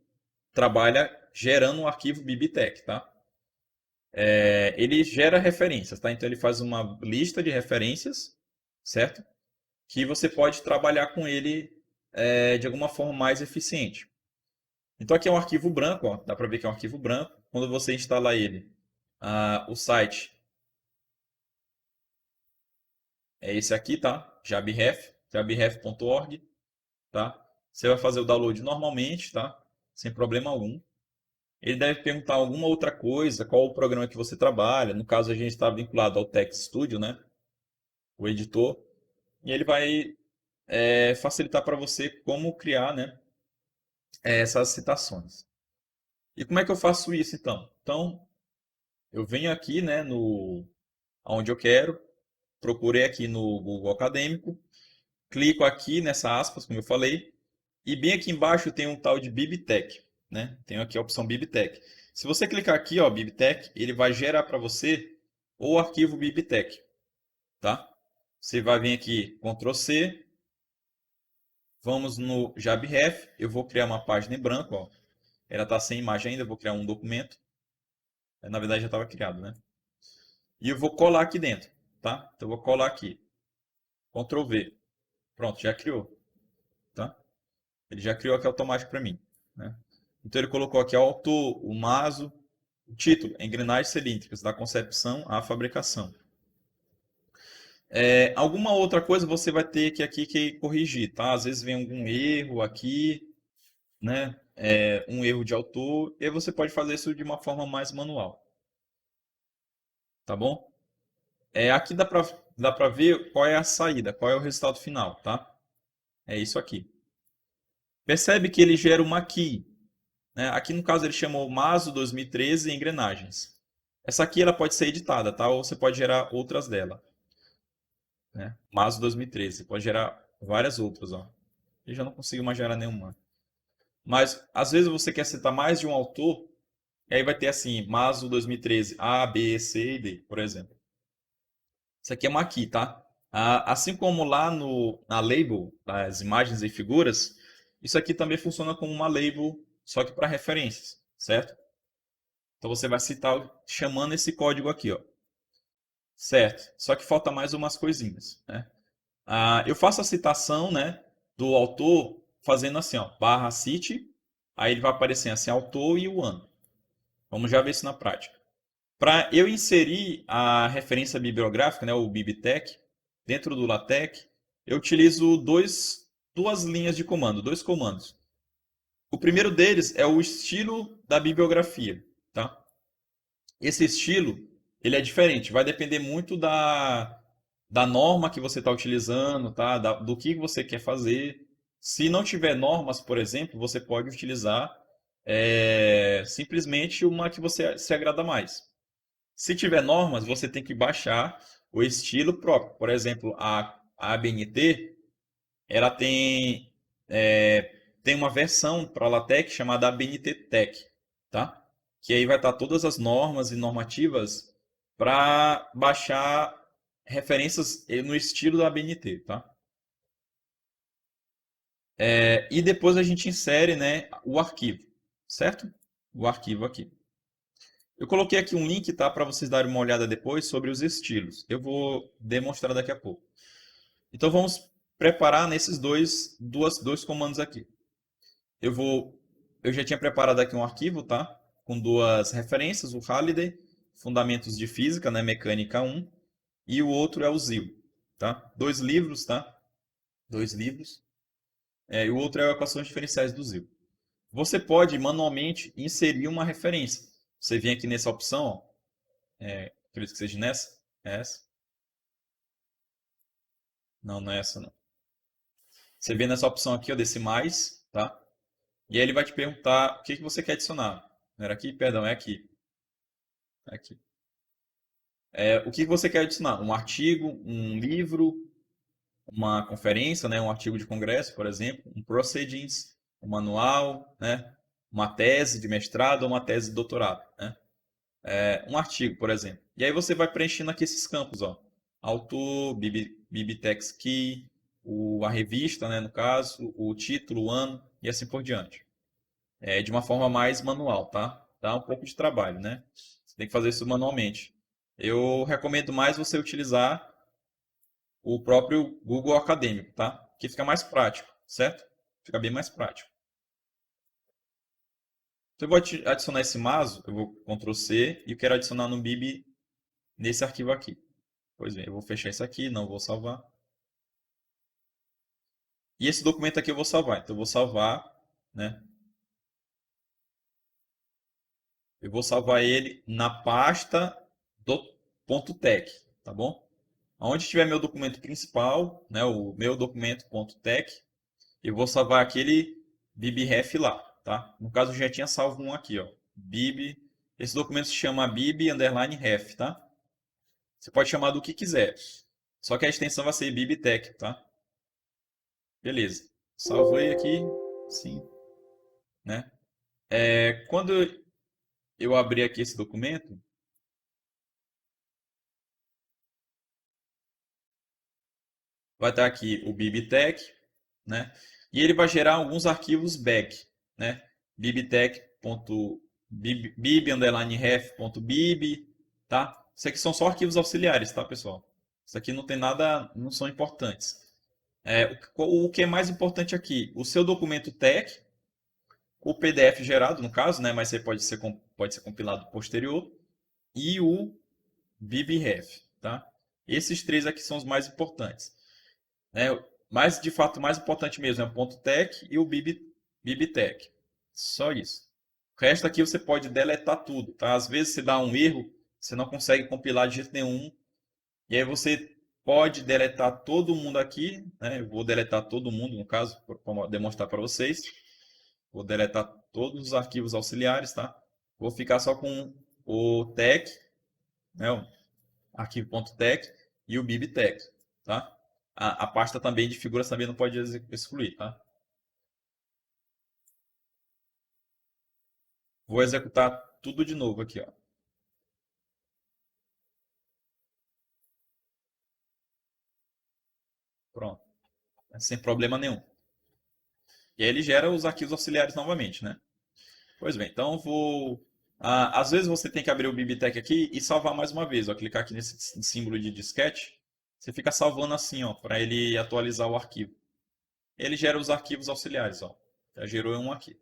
trabalha gerando um arquivo BibTeX, tá? Ele gera referências, tá? Então ele faz uma lista de referências, certo? Que você pode trabalhar com ele de alguma forma mais eficiente. Então aqui é um arquivo branco, ó, dá para ver que é um arquivo branco. Quando você instala ele, o site é esse aqui, tá? JabRef, jabref.org, tá? Você vai fazer o download normalmente, tá? Sem problema algum. Ele deve perguntar alguma outra coisa, qual o programa que você trabalha. No caso, a gente está vinculado ao Text Studio, né? O editor. E ele vai facilitar para você como criar, né, essas citações. E como é que eu faço isso, então? Então, eu venho aqui, né, onde eu quero, procurei aqui no Google Acadêmico, clico aqui nessa aspas, como eu falei, e bem aqui embaixo tem um tal de BibTeX, né? Tenho aqui a opção BibTeX. Se você clicar aqui, ó, BibTeX, ele vai gerar para você o arquivo BibTeX, tá? Você vai vir aqui, Ctrl C, vamos no JabRef, eu vou criar uma página em branco, ó. Ela está sem imagem ainda, eu vou criar um documento. Na verdade já estava criado, né? E eu vou colar aqui dentro, tá? Então eu vou colar aqui. Ctrl V. Pronto, já criou, tá? Ele já criou aqui automático para mim, né? Então ele colocou aqui o autor, o maso, o título, engrenagens cilíndricas, da concepção à fabricação. Alguma outra coisa você vai ter que corrigir, tá? Às vezes vem algum erro aqui, né? Um erro de autor, e você pode fazer isso de uma forma mais manual, tá bom? Aqui dá pra ver qual é a saída, qual é o resultado final, tá? É isso aqui. Percebe que ele gera uma key, né? Aqui no caso ele chamou Maso 2013 engrenagens. Essa aqui ela pode ser editada, tá? Ou você pode gerar outras dela, né? Maso 2013, você pode gerar várias outras, ó. Eu já não consigo mais gerar nenhuma. Mas às vezes você quer citar mais de um autor, e aí vai ter assim, Maso 2013, A, B, C e D, por exemplo. Isso aqui é uma key, tá? Assim como lá na label, das imagens e figuras, isso aqui também funciona como uma label, só que para referências, certo? Então você vai citar chamando esse código aqui, ó. Certo? Só que falta mais umas coisinhas, né? Eu faço a citação, né, do autor fazendo assim, ó, /cite, aí ele vai aparecer assim, autor e o ano. Vamos já ver isso na prática. Para eu inserir a referência bibliográfica, né, o BibTeX, dentro do LaTeX, eu utilizo duas linhas de comando, dois comandos. O primeiro deles é o estilo da bibliografia, tá? Esse estilo ele é diferente. Vai depender muito da norma que você está utilizando, tá? Do que você quer fazer. Se não tiver normas, por exemplo, você pode utilizar simplesmente uma que você se agrada mais. Se tiver normas, você tem que baixar o estilo próprio. Por exemplo, a ABNT, ela tem uma versão para LaTeX chamada ABNT Tech, tá? Que aí vai estar todas as normas e normativas para baixar referências no estilo da ABNT, tá? E depois a gente insere, né, o arquivo, certo? O arquivo aqui. Eu coloquei aqui um link, tá, para vocês darem uma olhada depois sobre os estilos. Eu vou demonstrar daqui a pouco. Então vamos preparar nesses dois comandos aqui. Eu já tinha preparado aqui um arquivo, tá? Com duas referências, o Halliday, Fundamentos de Física, né, Mecânica 1, e o outro é o ZIL, tá? Dois livros, tá? Dois livros. E o outro é Equações Diferenciais do ZIL. Você pode manualmente inserir uma referência. Você vem aqui nessa opção, ó, acredito que seja nessa. É essa? Não, não é essa não. Você vem nessa opção aqui, ó, decimais, tá? E aí ele vai te perguntar o que você quer adicionar. Não era aqui? Perdão, é aqui. É aqui. O que você quer adicionar? Um artigo, um livro, uma conferência, né? Um artigo de congresso, por exemplo, um proceedings, um manual, né? Uma tese de mestrado ou uma tese de doutorado, né? Um artigo, por exemplo. E aí você vai preenchendo aqui esses campos, ó. Autor, Biblitex Key, a revista, né, no caso, o título, o ano e assim por diante. De uma forma mais manual, tá? Dá um pouco de trabalho, né? Você tem que fazer isso manualmente. Eu recomendo mais você utilizar o próprio Google Acadêmico, tá? Que fica mais prático, certo? Fica bem mais prático. Então eu vou adicionar esse maso, eu vou Ctrl C e eu quero adicionar no Bib nesse arquivo aqui. Pois bem, eu vou fechar isso aqui, não vou salvar. E esse documento aqui eu vou salvar, então eu vou salvar, né? Eu vou salvar ele na pasta do .tech, tá bom? Onde tiver meu documento principal, né, o meu documento .tech, eu vou salvar aquele bibref lá, tá? No caso eu já tinha salvo um aqui, ó, bib. Esse documento se chama bib_ref, tá? Você pode chamar do que quiser. Só que a extensão vai ser bibtech, tá? Beleza. Salvei aqui, sim, né? Quando eu abrir aqui esse documento, vai estar aqui o bibtech, né? E ele vai gerar alguns arquivos back, né? bib_ref.bib, tá? Isso aqui são só arquivos auxiliares, tá, pessoal? Isso aqui não tem nada, não são importantes. O que é mais importante aqui? O seu documento tech, o PDF gerado, no caso, né? Mas você pode ser compilado posterior, e o bibref, tá? Esses três aqui são os mais importantes, né? Mas, de fato, o mais importante mesmo é o ponto .tech e o bibtech. Só isso. O resto aqui você pode deletar tudo, tá? Às vezes você dá um erro, você não consegue compilar de jeito nenhum, e aí você pode deletar todo mundo aqui, né? Eu vou deletar todo mundo, no caso, para demonstrar para vocês. Vou deletar todos os arquivos auxiliares, tá? Vou ficar só com o tech, né? O arquivo.tech e o bibtech, tá? A pasta também de figuras também não pode excluir, tá? Vou executar tudo de novo aqui, ó. Pronto. Sem problema nenhum. E aí ele gera os arquivos auxiliares novamente, né? Pois bem, então vou... às vezes você tem que abrir o Bibtech aqui e salvar mais uma vez. Ó, clicar aqui nesse símbolo de disquete. Você fica salvando assim, ó, para ele atualizar o arquivo. Ele gera os arquivos auxiliares, ó. Já gerou um aqui.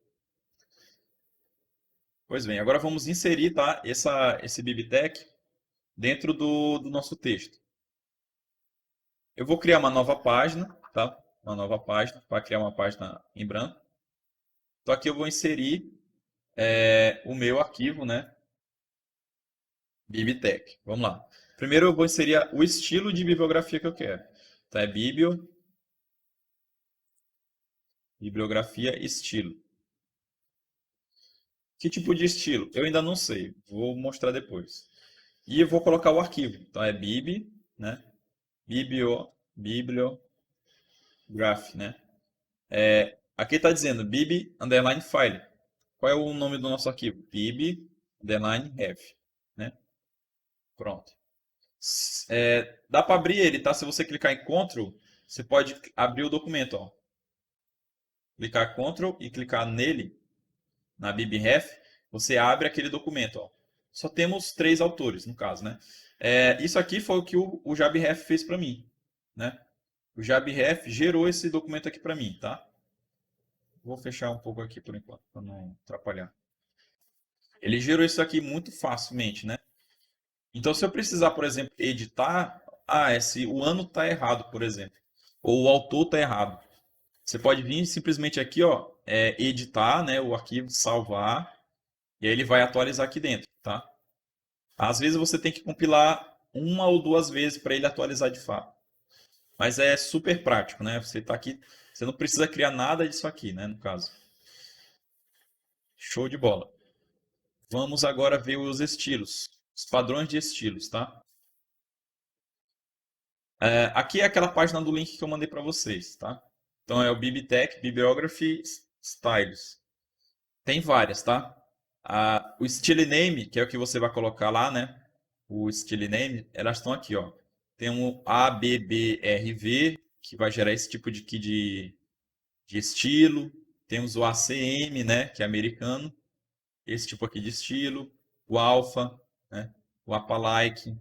Pois bem, agora vamos inserir, tá, esse Bibtech dentro do nosso texto. Eu vou criar uma nova página, tá? Uma nova página, para criar uma página em branco. Então aqui eu vou inserir o meu arquivo, né? BibTeX. Vamos lá. Primeiro eu vou inserir o estilo de bibliografia que eu quero. Então é bibliografia estilo. Que tipo de estilo? Eu ainda não sei. Vou mostrar depois. E eu vou colocar o arquivo. Então é bib, né? Bibliograph, né? Aqui está dizendo bib underline file. Qual é o nome do nosso arquivo? Bib underline ref, né? Pronto. Dá para abrir ele, tá? Se você clicar em Ctrl, você pode abrir o documento, ó. Clicar Ctrl e clicar nele, na bibref, você abre aquele documento, ó. Só temos 3 autores, no caso, né? Isso aqui foi o que o JabRef fez para mim, né? O JabRef gerou esse documento aqui para mim, tá? Vou fechar um pouco aqui por enquanto, para não atrapalhar. Ele gerou isso aqui muito facilmente, né? Então, se eu precisar, por exemplo, editar, o ano está errado, por exemplo, ou o autor está errado. Você pode vir simplesmente aqui, ó, editar, né, o arquivo, salvar, e aí ele vai atualizar aqui dentro, tá? Às vezes você tem que compilar uma ou duas vezes para ele atualizar de fato. Mas é super prático, né? Você está aqui, você não precisa criar nada disso aqui, né, no caso. Show de bola. Vamos agora ver os estilos, os padrões de estilos, tá? Aqui é aquela página do link que eu mandei para vocês, tá? Então é o BibTeX, Bibliography Styles. Tem várias, tá? O Style Name, que é o que você vai colocar lá, né? O Style Name, elas estão aqui, ó. Tem um ABBRV, que vai gerar esse tipo de estilo. Temos o ACM, né? Que é americano. Esse tipo aqui de estilo. O Alpha, né? O Apalike.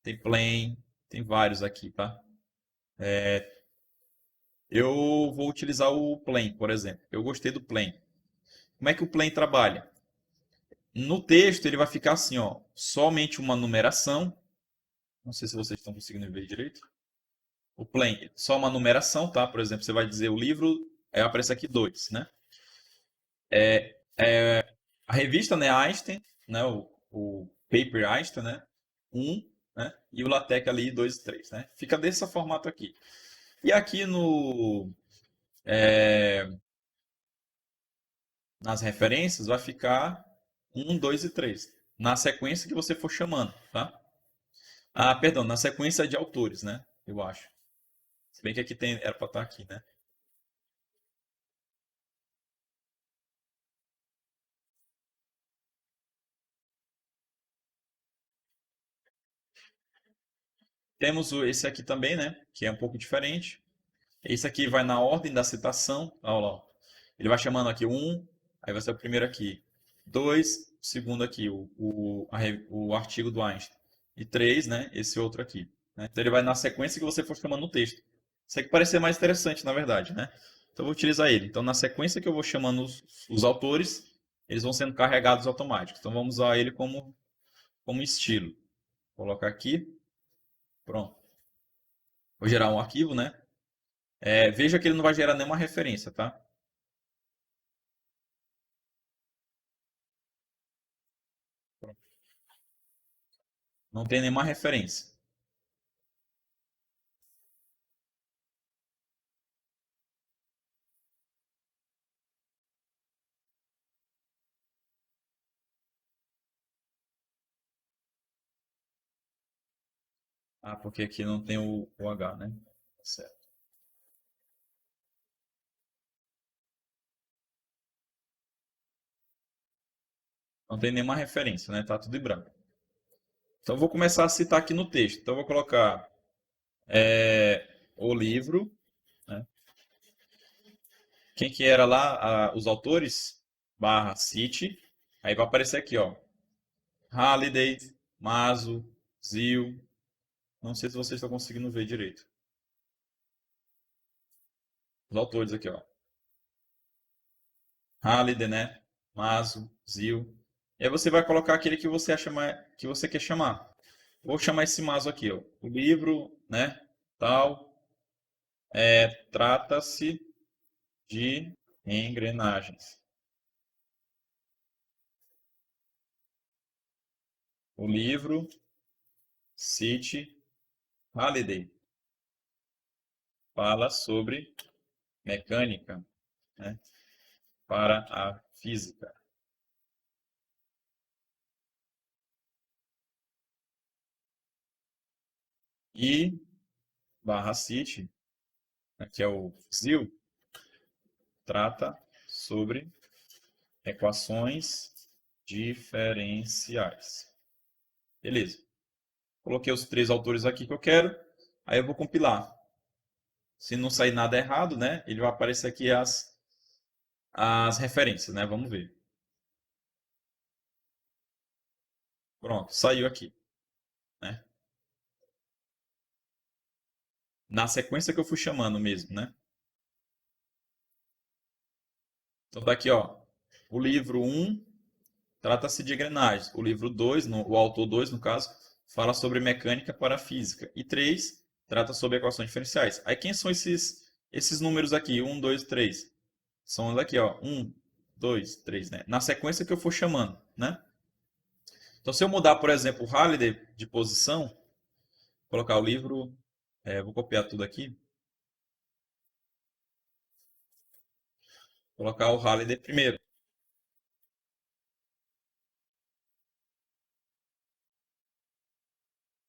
Tem Plain. Tem vários aqui, tá? Eu vou utilizar o Plain, por exemplo. Eu gostei do Plain. Como é que o Plain trabalha? No texto ele vai ficar assim, ó, somente uma numeração. Não sei se vocês estão conseguindo ver direito. O Plain, só uma numeração, tá? Por exemplo, você vai dizer o livro, aí aparece aqui 2, né? A revista, né, Einstein, né, o paper Einstein, né? 1, né? E o LaTeX ali 2 e 3, né? Fica desse formato aqui. E aqui nas referências vai ficar 1, 2 e 3, na sequência que você for chamando, tá? Perdão, na sequência de autores, né? Eu acho. Se bem que aqui era para estar aqui, né? Temos esse aqui também, né? Que é um pouco diferente. Esse aqui vai na ordem da citação. Olha lá, ó. Ele vai chamando aqui um, aí vai ser o primeiro aqui. Dois, o segundo aqui, o artigo do Einstein. E três, né? Esse outro aqui. Né? Então ele vai na sequência que você for chamando no texto. Isso aqui parece ser mais interessante, na verdade, né? Então eu vou utilizar ele. Então na sequência que eu vou chamando os autores, eles vão sendo carregados automáticos. Então vamos usar ele como estilo. Vou colocar aqui. Pronto. Vou gerar um arquivo, né? Veja que ele não vai gerar nenhuma referência, tá? Não tem nenhuma referência. Porque aqui não tem o H, né? Certo. Não tem nenhuma referência, né? Tá tudo em branco. Então eu vou começar a citar aqui no texto. Então eu vou colocar o livro, né? Quem que era lá? Os autores, barra cite. Aí vai aparecer aqui, ó. Halliday, Maso, Zil. Não sei se vocês estão conseguindo ver direito. Os autores aqui, ó. Halliday, né? Maso, Zil. E aí você vai colocar aquele que você acha que você quer chamar. Vou chamar esse Maso aqui, ó. O livro, né? Tal, trata-se de engrenagens. o livro Cite Halliday fala sobre mecânica, né, para a física. E barra Cite, né, que é o fuzil, trata sobre equações diferenciais. Beleza. Coloquei os três autores aqui que eu quero. Aí eu vou compilar. Se não sair nada errado, né? Ele vai aparecer aqui as referências, né? Vamos ver. Pronto, saiu aqui, né? Na sequência que eu fui chamando mesmo, né? Então tá aqui, ó. O livro 1 trata-se de engrenagens. O livro 2, o autor 2, no caso, fala sobre mecânica para a física. E 3 trata sobre equações diferenciais. Aí quem são esses números aqui? 1, 2, 3. São os aqui, ó. 1, 2, 3, né? Na sequência que eu for chamando, né? Então, se eu mudar, por exemplo, o Halliday de posição, colocar o livro, vou copiar tudo aqui, colocar o Halliday primeiro,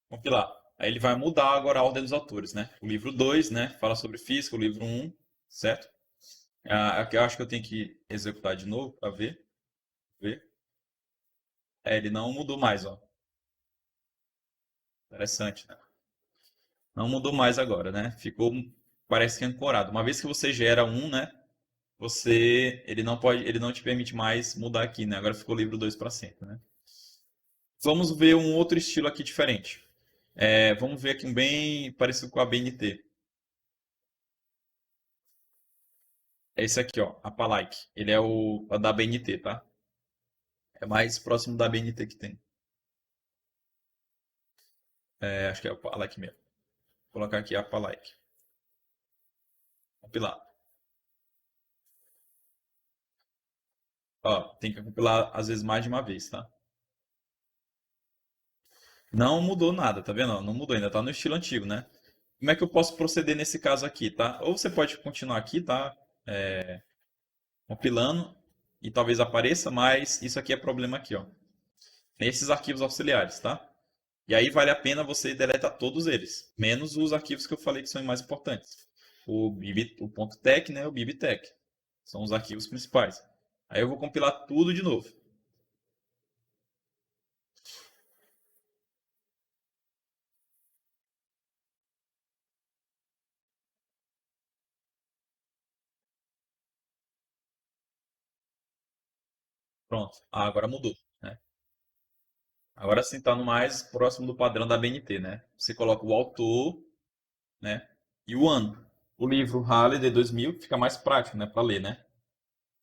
compilar. Aí ele vai mudar agora a ordem dos autores, né? O livro 2, né, fala sobre física, o livro 1, certo? Aqui eu acho que eu tenho que executar de novo para ver. Ele não mudou mais, ó. Interessante, né? Não mudou mais agora, né? Ficou, parece que ancorado. Uma vez que você gera um, né? Ele não te permite mais mudar aqui, né? Agora ficou livro 2 para sempre, né? Vamos ver um outro estilo aqui diferente. Vamos ver aqui um bem parecido com a BNT. É esse aqui, ó, a Palike. Ele é o da BNT, tá? É mais próximo da BNT que tem. Acho que é o Palike mesmo. Vou colocar aqui a Palike. Compilar. Ó, tem que compilar às vezes mais de uma vez, tá? Não mudou nada, tá vendo? Não mudou, ainda tá no estilo antigo, né? Como é que eu posso proceder nesse caso aqui, tá? Ou você pode continuar aqui, tá? Compilando e talvez apareça, mas isso aqui é problema aqui, ó. Nesses arquivos auxiliares, tá? E aí vale a pena você deletar todos eles, menos os arquivos que eu falei que são os mais importantes. O .tec, né, o bibtec. São os arquivos principais. Aí eu vou compilar tudo de novo. Pronto. Agora mudou, né? Agora sim está no mais próximo do padrão da BNT, né? Você coloca o autor, né? E o ano. O livro Halley de 2000 fica mais prático, né, para ler, né?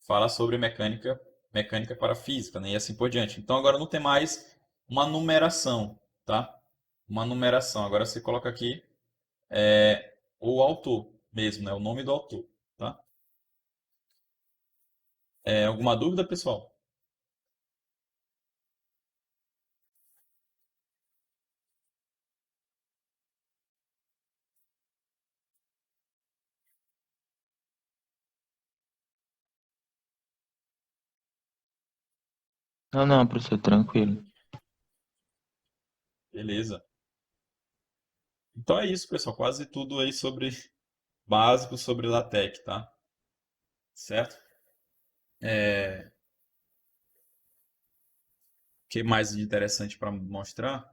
Fala sobre mecânica para física, né? E assim por diante. Então agora não tem mais uma numeração, tá? Uma numeração. Agora você coloca aqui o autor mesmo, né? O nome do autor, tá? Alguma dúvida, pessoal? Não, não, professor, tranquilo. Beleza. Então é isso, pessoal. Quase tudo aí sobre básico sobre LaTeX, tá? Certo? O que mais de interessante para mostrar?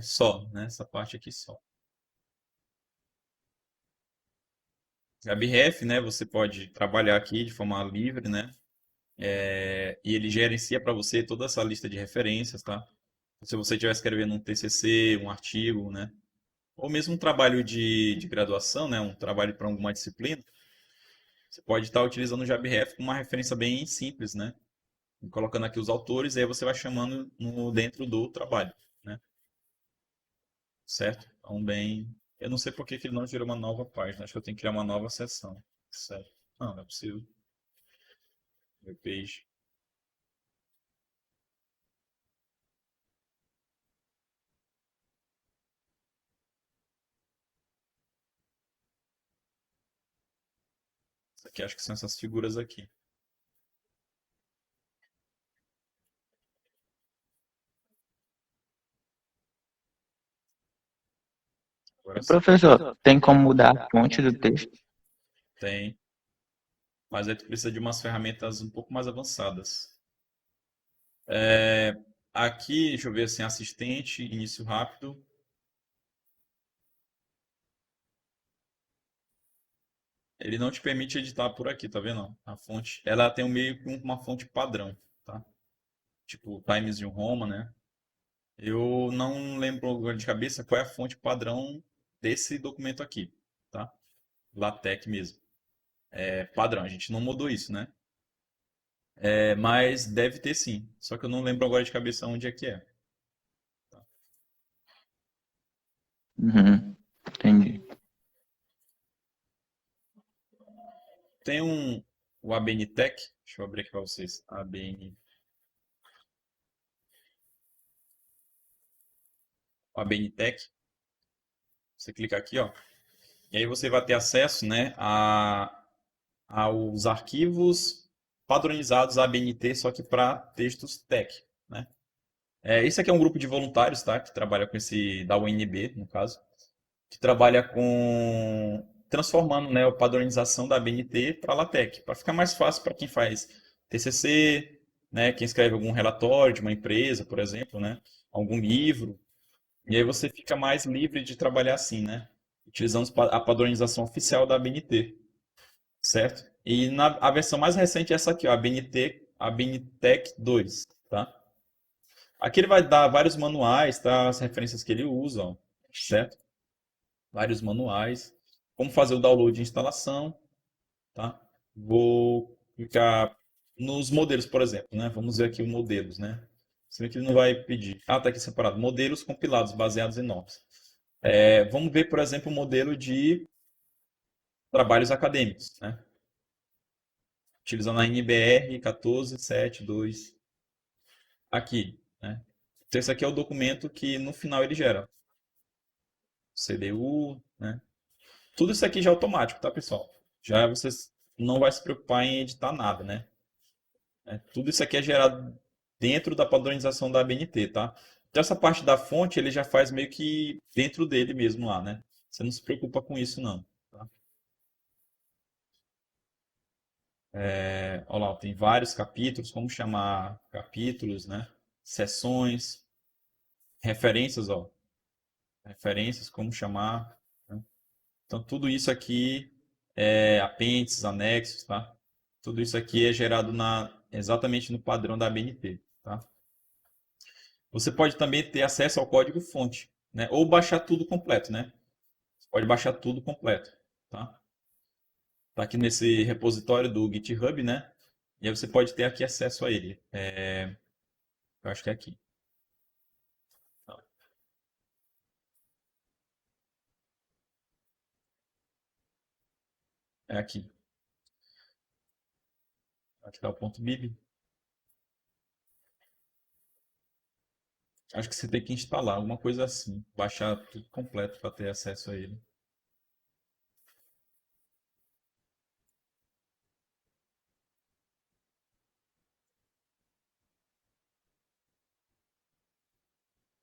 Só, né? Essa parte aqui só. GabRef, né? Você pode trabalhar aqui de forma livre, né? E ele gerencia para você toda essa lista de referências, tá? Se você estiver escrevendo um TCC, um artigo, né? Ou mesmo um trabalho de graduação, né? Um trabalho para alguma disciplina, você pode estar utilizando o JabRef como uma referência bem simples, né? Colocando aqui os autores, e aí você vai chamando dentro do trabalho, né? Certo? Então, bem... Eu não sei por que que ele não gerou uma nova página. Acho que eu tenho que criar uma nova seção. Certo? Não, não é possível. Webpage. Isso aqui acho que são essas figuras aqui. Agora sim. Professor, tem como mudar a fonte do texto? Tem. Mas aí tu precisa de umas ferramentas um pouco mais avançadas. É, aqui, deixa eu ver assim, assistente, início rápido. Ele não te permite editar por aqui, tá vendo? A fonte, ela tem um meio que uma fonte padrão, tá? Tipo Times New Roman, né? Eu não lembro agora de cabeça qual é a fonte padrão desse documento aqui, tá? LaTeX mesmo. É padrão, a gente não mudou isso, né? É, mas deve ter sim. Só que eu não lembro agora de cabeça onde é que é. Uhum, entendi. Tem o ABNTech, deixa eu abrir aqui para vocês. O ABNTech, você clica aqui, ó, e aí você vai ter acesso, né, aos arquivos padronizados ABNT, só que para textos tech, né? Esse aqui é um grupo de voluntários, tá, que trabalha com esse, da UNB, no caso, que trabalha com transformando, né, a padronização da ABNT para LaTeX, para ficar mais fácil para quem faz TCC, né, quem escreve algum relatório de uma empresa, por exemplo, né, algum livro, e aí você fica mais livre de trabalhar assim, né, utilizando a padronização oficial da ABNT, certo? E a versão mais recente é essa aqui, ó, a ABNT, ABNTech 2, tá? Aqui ele vai dar vários manuais, tá? As referências que ele usa, ó, certo? Vários manuais, como fazer o download de instalação, tá? Vou clicar nos modelos, por exemplo, né? Vamos ver aqui os modelos, né? Você vê que ele não vai pedir. Ah, tá aqui separado. Modelos compilados baseados em normas. Vamos ver, por exemplo, o modelo de trabalhos acadêmicos, né? Utilizando a NBR 14772 aqui, né? Então, esse aqui é o documento que no final ele gera. CDU, né? Tudo isso aqui já é automático, tá, pessoal? Já vocês não vai se preocupar em editar nada, né? Tudo isso aqui é gerado dentro da padronização da ABNT, tá? Então essa parte da fonte ele já faz meio que dentro dele mesmo lá, né? Você não se preocupa com isso não, tá? Olha lá, tem vários capítulos, como chamar capítulos, né? Seções, referências, ó. Referências, como chamar, né? Então tudo isso aqui é apêndices, anexos, tá? Tudo isso aqui é gerado exatamente no padrão da ABNT, tá? Você pode também ter acesso ao código-fonte, né? Ou baixar tudo completo, né? Você pode baixar tudo completo, tá? Tá aqui nesse repositório do GitHub, né? E aí você pode ter aqui acesso a ele. Eu acho que é aqui. Tá. É aqui. Aqui está o ponto .bib. Acho que você tem que instalar alguma coisa assim. Baixar tudo completo para ter acesso a ele.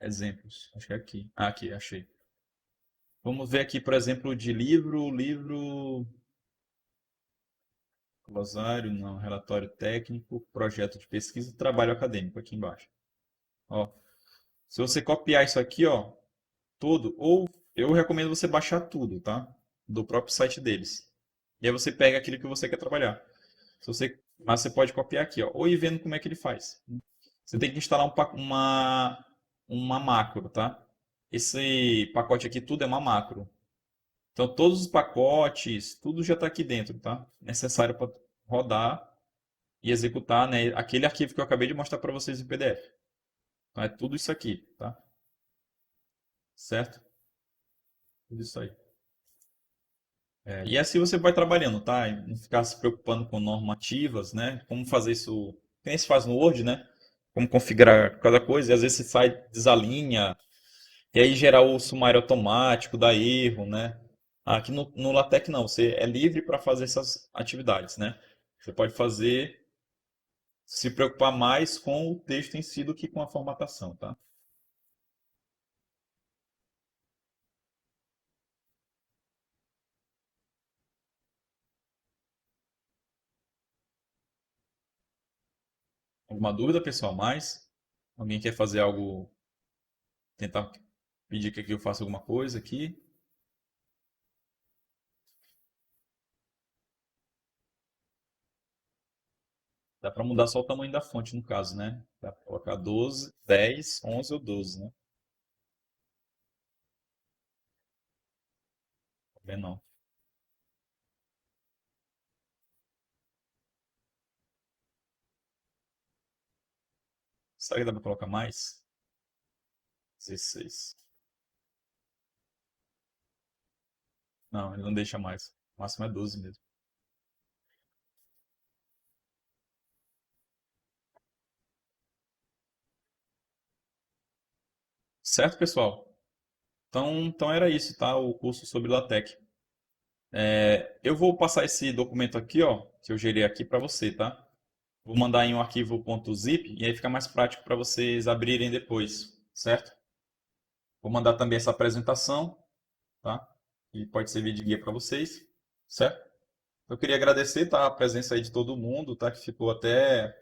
Exemplos. Acho que é aqui. Ah, aqui, achei. Vamos ver aqui, por exemplo, de livro, glossário, não, relatório técnico, projeto de pesquisa, trabalho acadêmico, aqui embaixo. Ó, se você copiar isso aqui, ó, tudo, ou eu recomendo você baixar tudo, tá? Do próprio site deles. E aí você pega aquilo que você quer trabalhar. Mas você pode copiar aqui, ó, ou ir vendo como é que ele faz. Você tem que instalar uma macro, tá? Esse pacote aqui, tudo é uma macro. Então, todos os pacotes, tudo já está aqui dentro, tá? Necessário para rodar e executar, né, aquele arquivo que eu acabei de mostrar para vocês em PDF. Então, é tudo isso aqui, tá? Certo? Tudo isso aí. E assim você vai trabalhando, tá? E não ficar se preocupando com normativas, né? Como fazer isso. Que nem se faz no Word, né? Como configurar cada coisa, e às vezes você sai, desalinha, e aí gerar o sumário automático, dá erro, né? Aqui no LaTeX não, você é livre para fazer essas atividades, né? Você pode fazer, se preocupar mais com o texto em si do que com a formatação, tá? Alguma dúvida, pessoal? Mais? Alguém quer fazer algo, tentar pedir que eu faça alguma coisa aqui? Dá para mudar só o tamanho da fonte no caso, né? Dá para colocar 12, 10, 11 ou 12, né? Também não. Será que dá para colocar mais? 16. Não, ele não deixa mais. O máximo é 12 mesmo. Certo, pessoal? Então era isso, tá? O curso sobre LaTeX. Eu vou passar esse documento aqui, ó, que eu gerei aqui para você, tá? Vou mandar em um arquivo .zip e aí fica mais prático para vocês abrirem depois, certo? Vou mandar também essa apresentação, tá? E pode servir de guia para vocês, certo? Eu queria agradecer, tá, a presença aí de todo mundo, tá? Que ficou até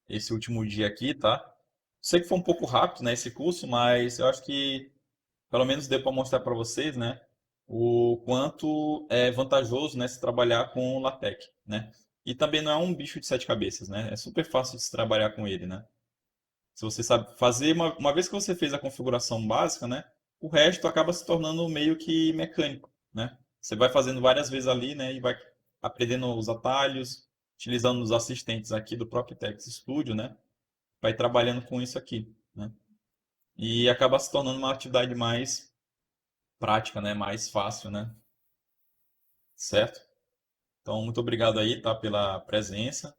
esse último dia aqui, tá? Sei que foi um pouco rápido, né, esse curso, mas eu acho que pelo menos deu para mostrar para vocês, né, o quanto é vantajoso, né, se trabalhar com LaTeX, né? E também não é um bicho de sete cabeças, né? É super fácil de se trabalhar com ele, né? Se você sabe fazer, uma vez que você fez a configuração básica, né, o resto acaba se tornando meio que mecânico, né? Você vai fazendo várias vezes ali, né, e vai aprendendo os atalhos, utilizando os assistentes aqui do próprio Text Studio, né? Vai trabalhando com isso aqui, né? E acaba se tornando uma atividade mais prática, né? Mais fácil, né? Certo? Então, muito obrigado aí, tá, pela presença.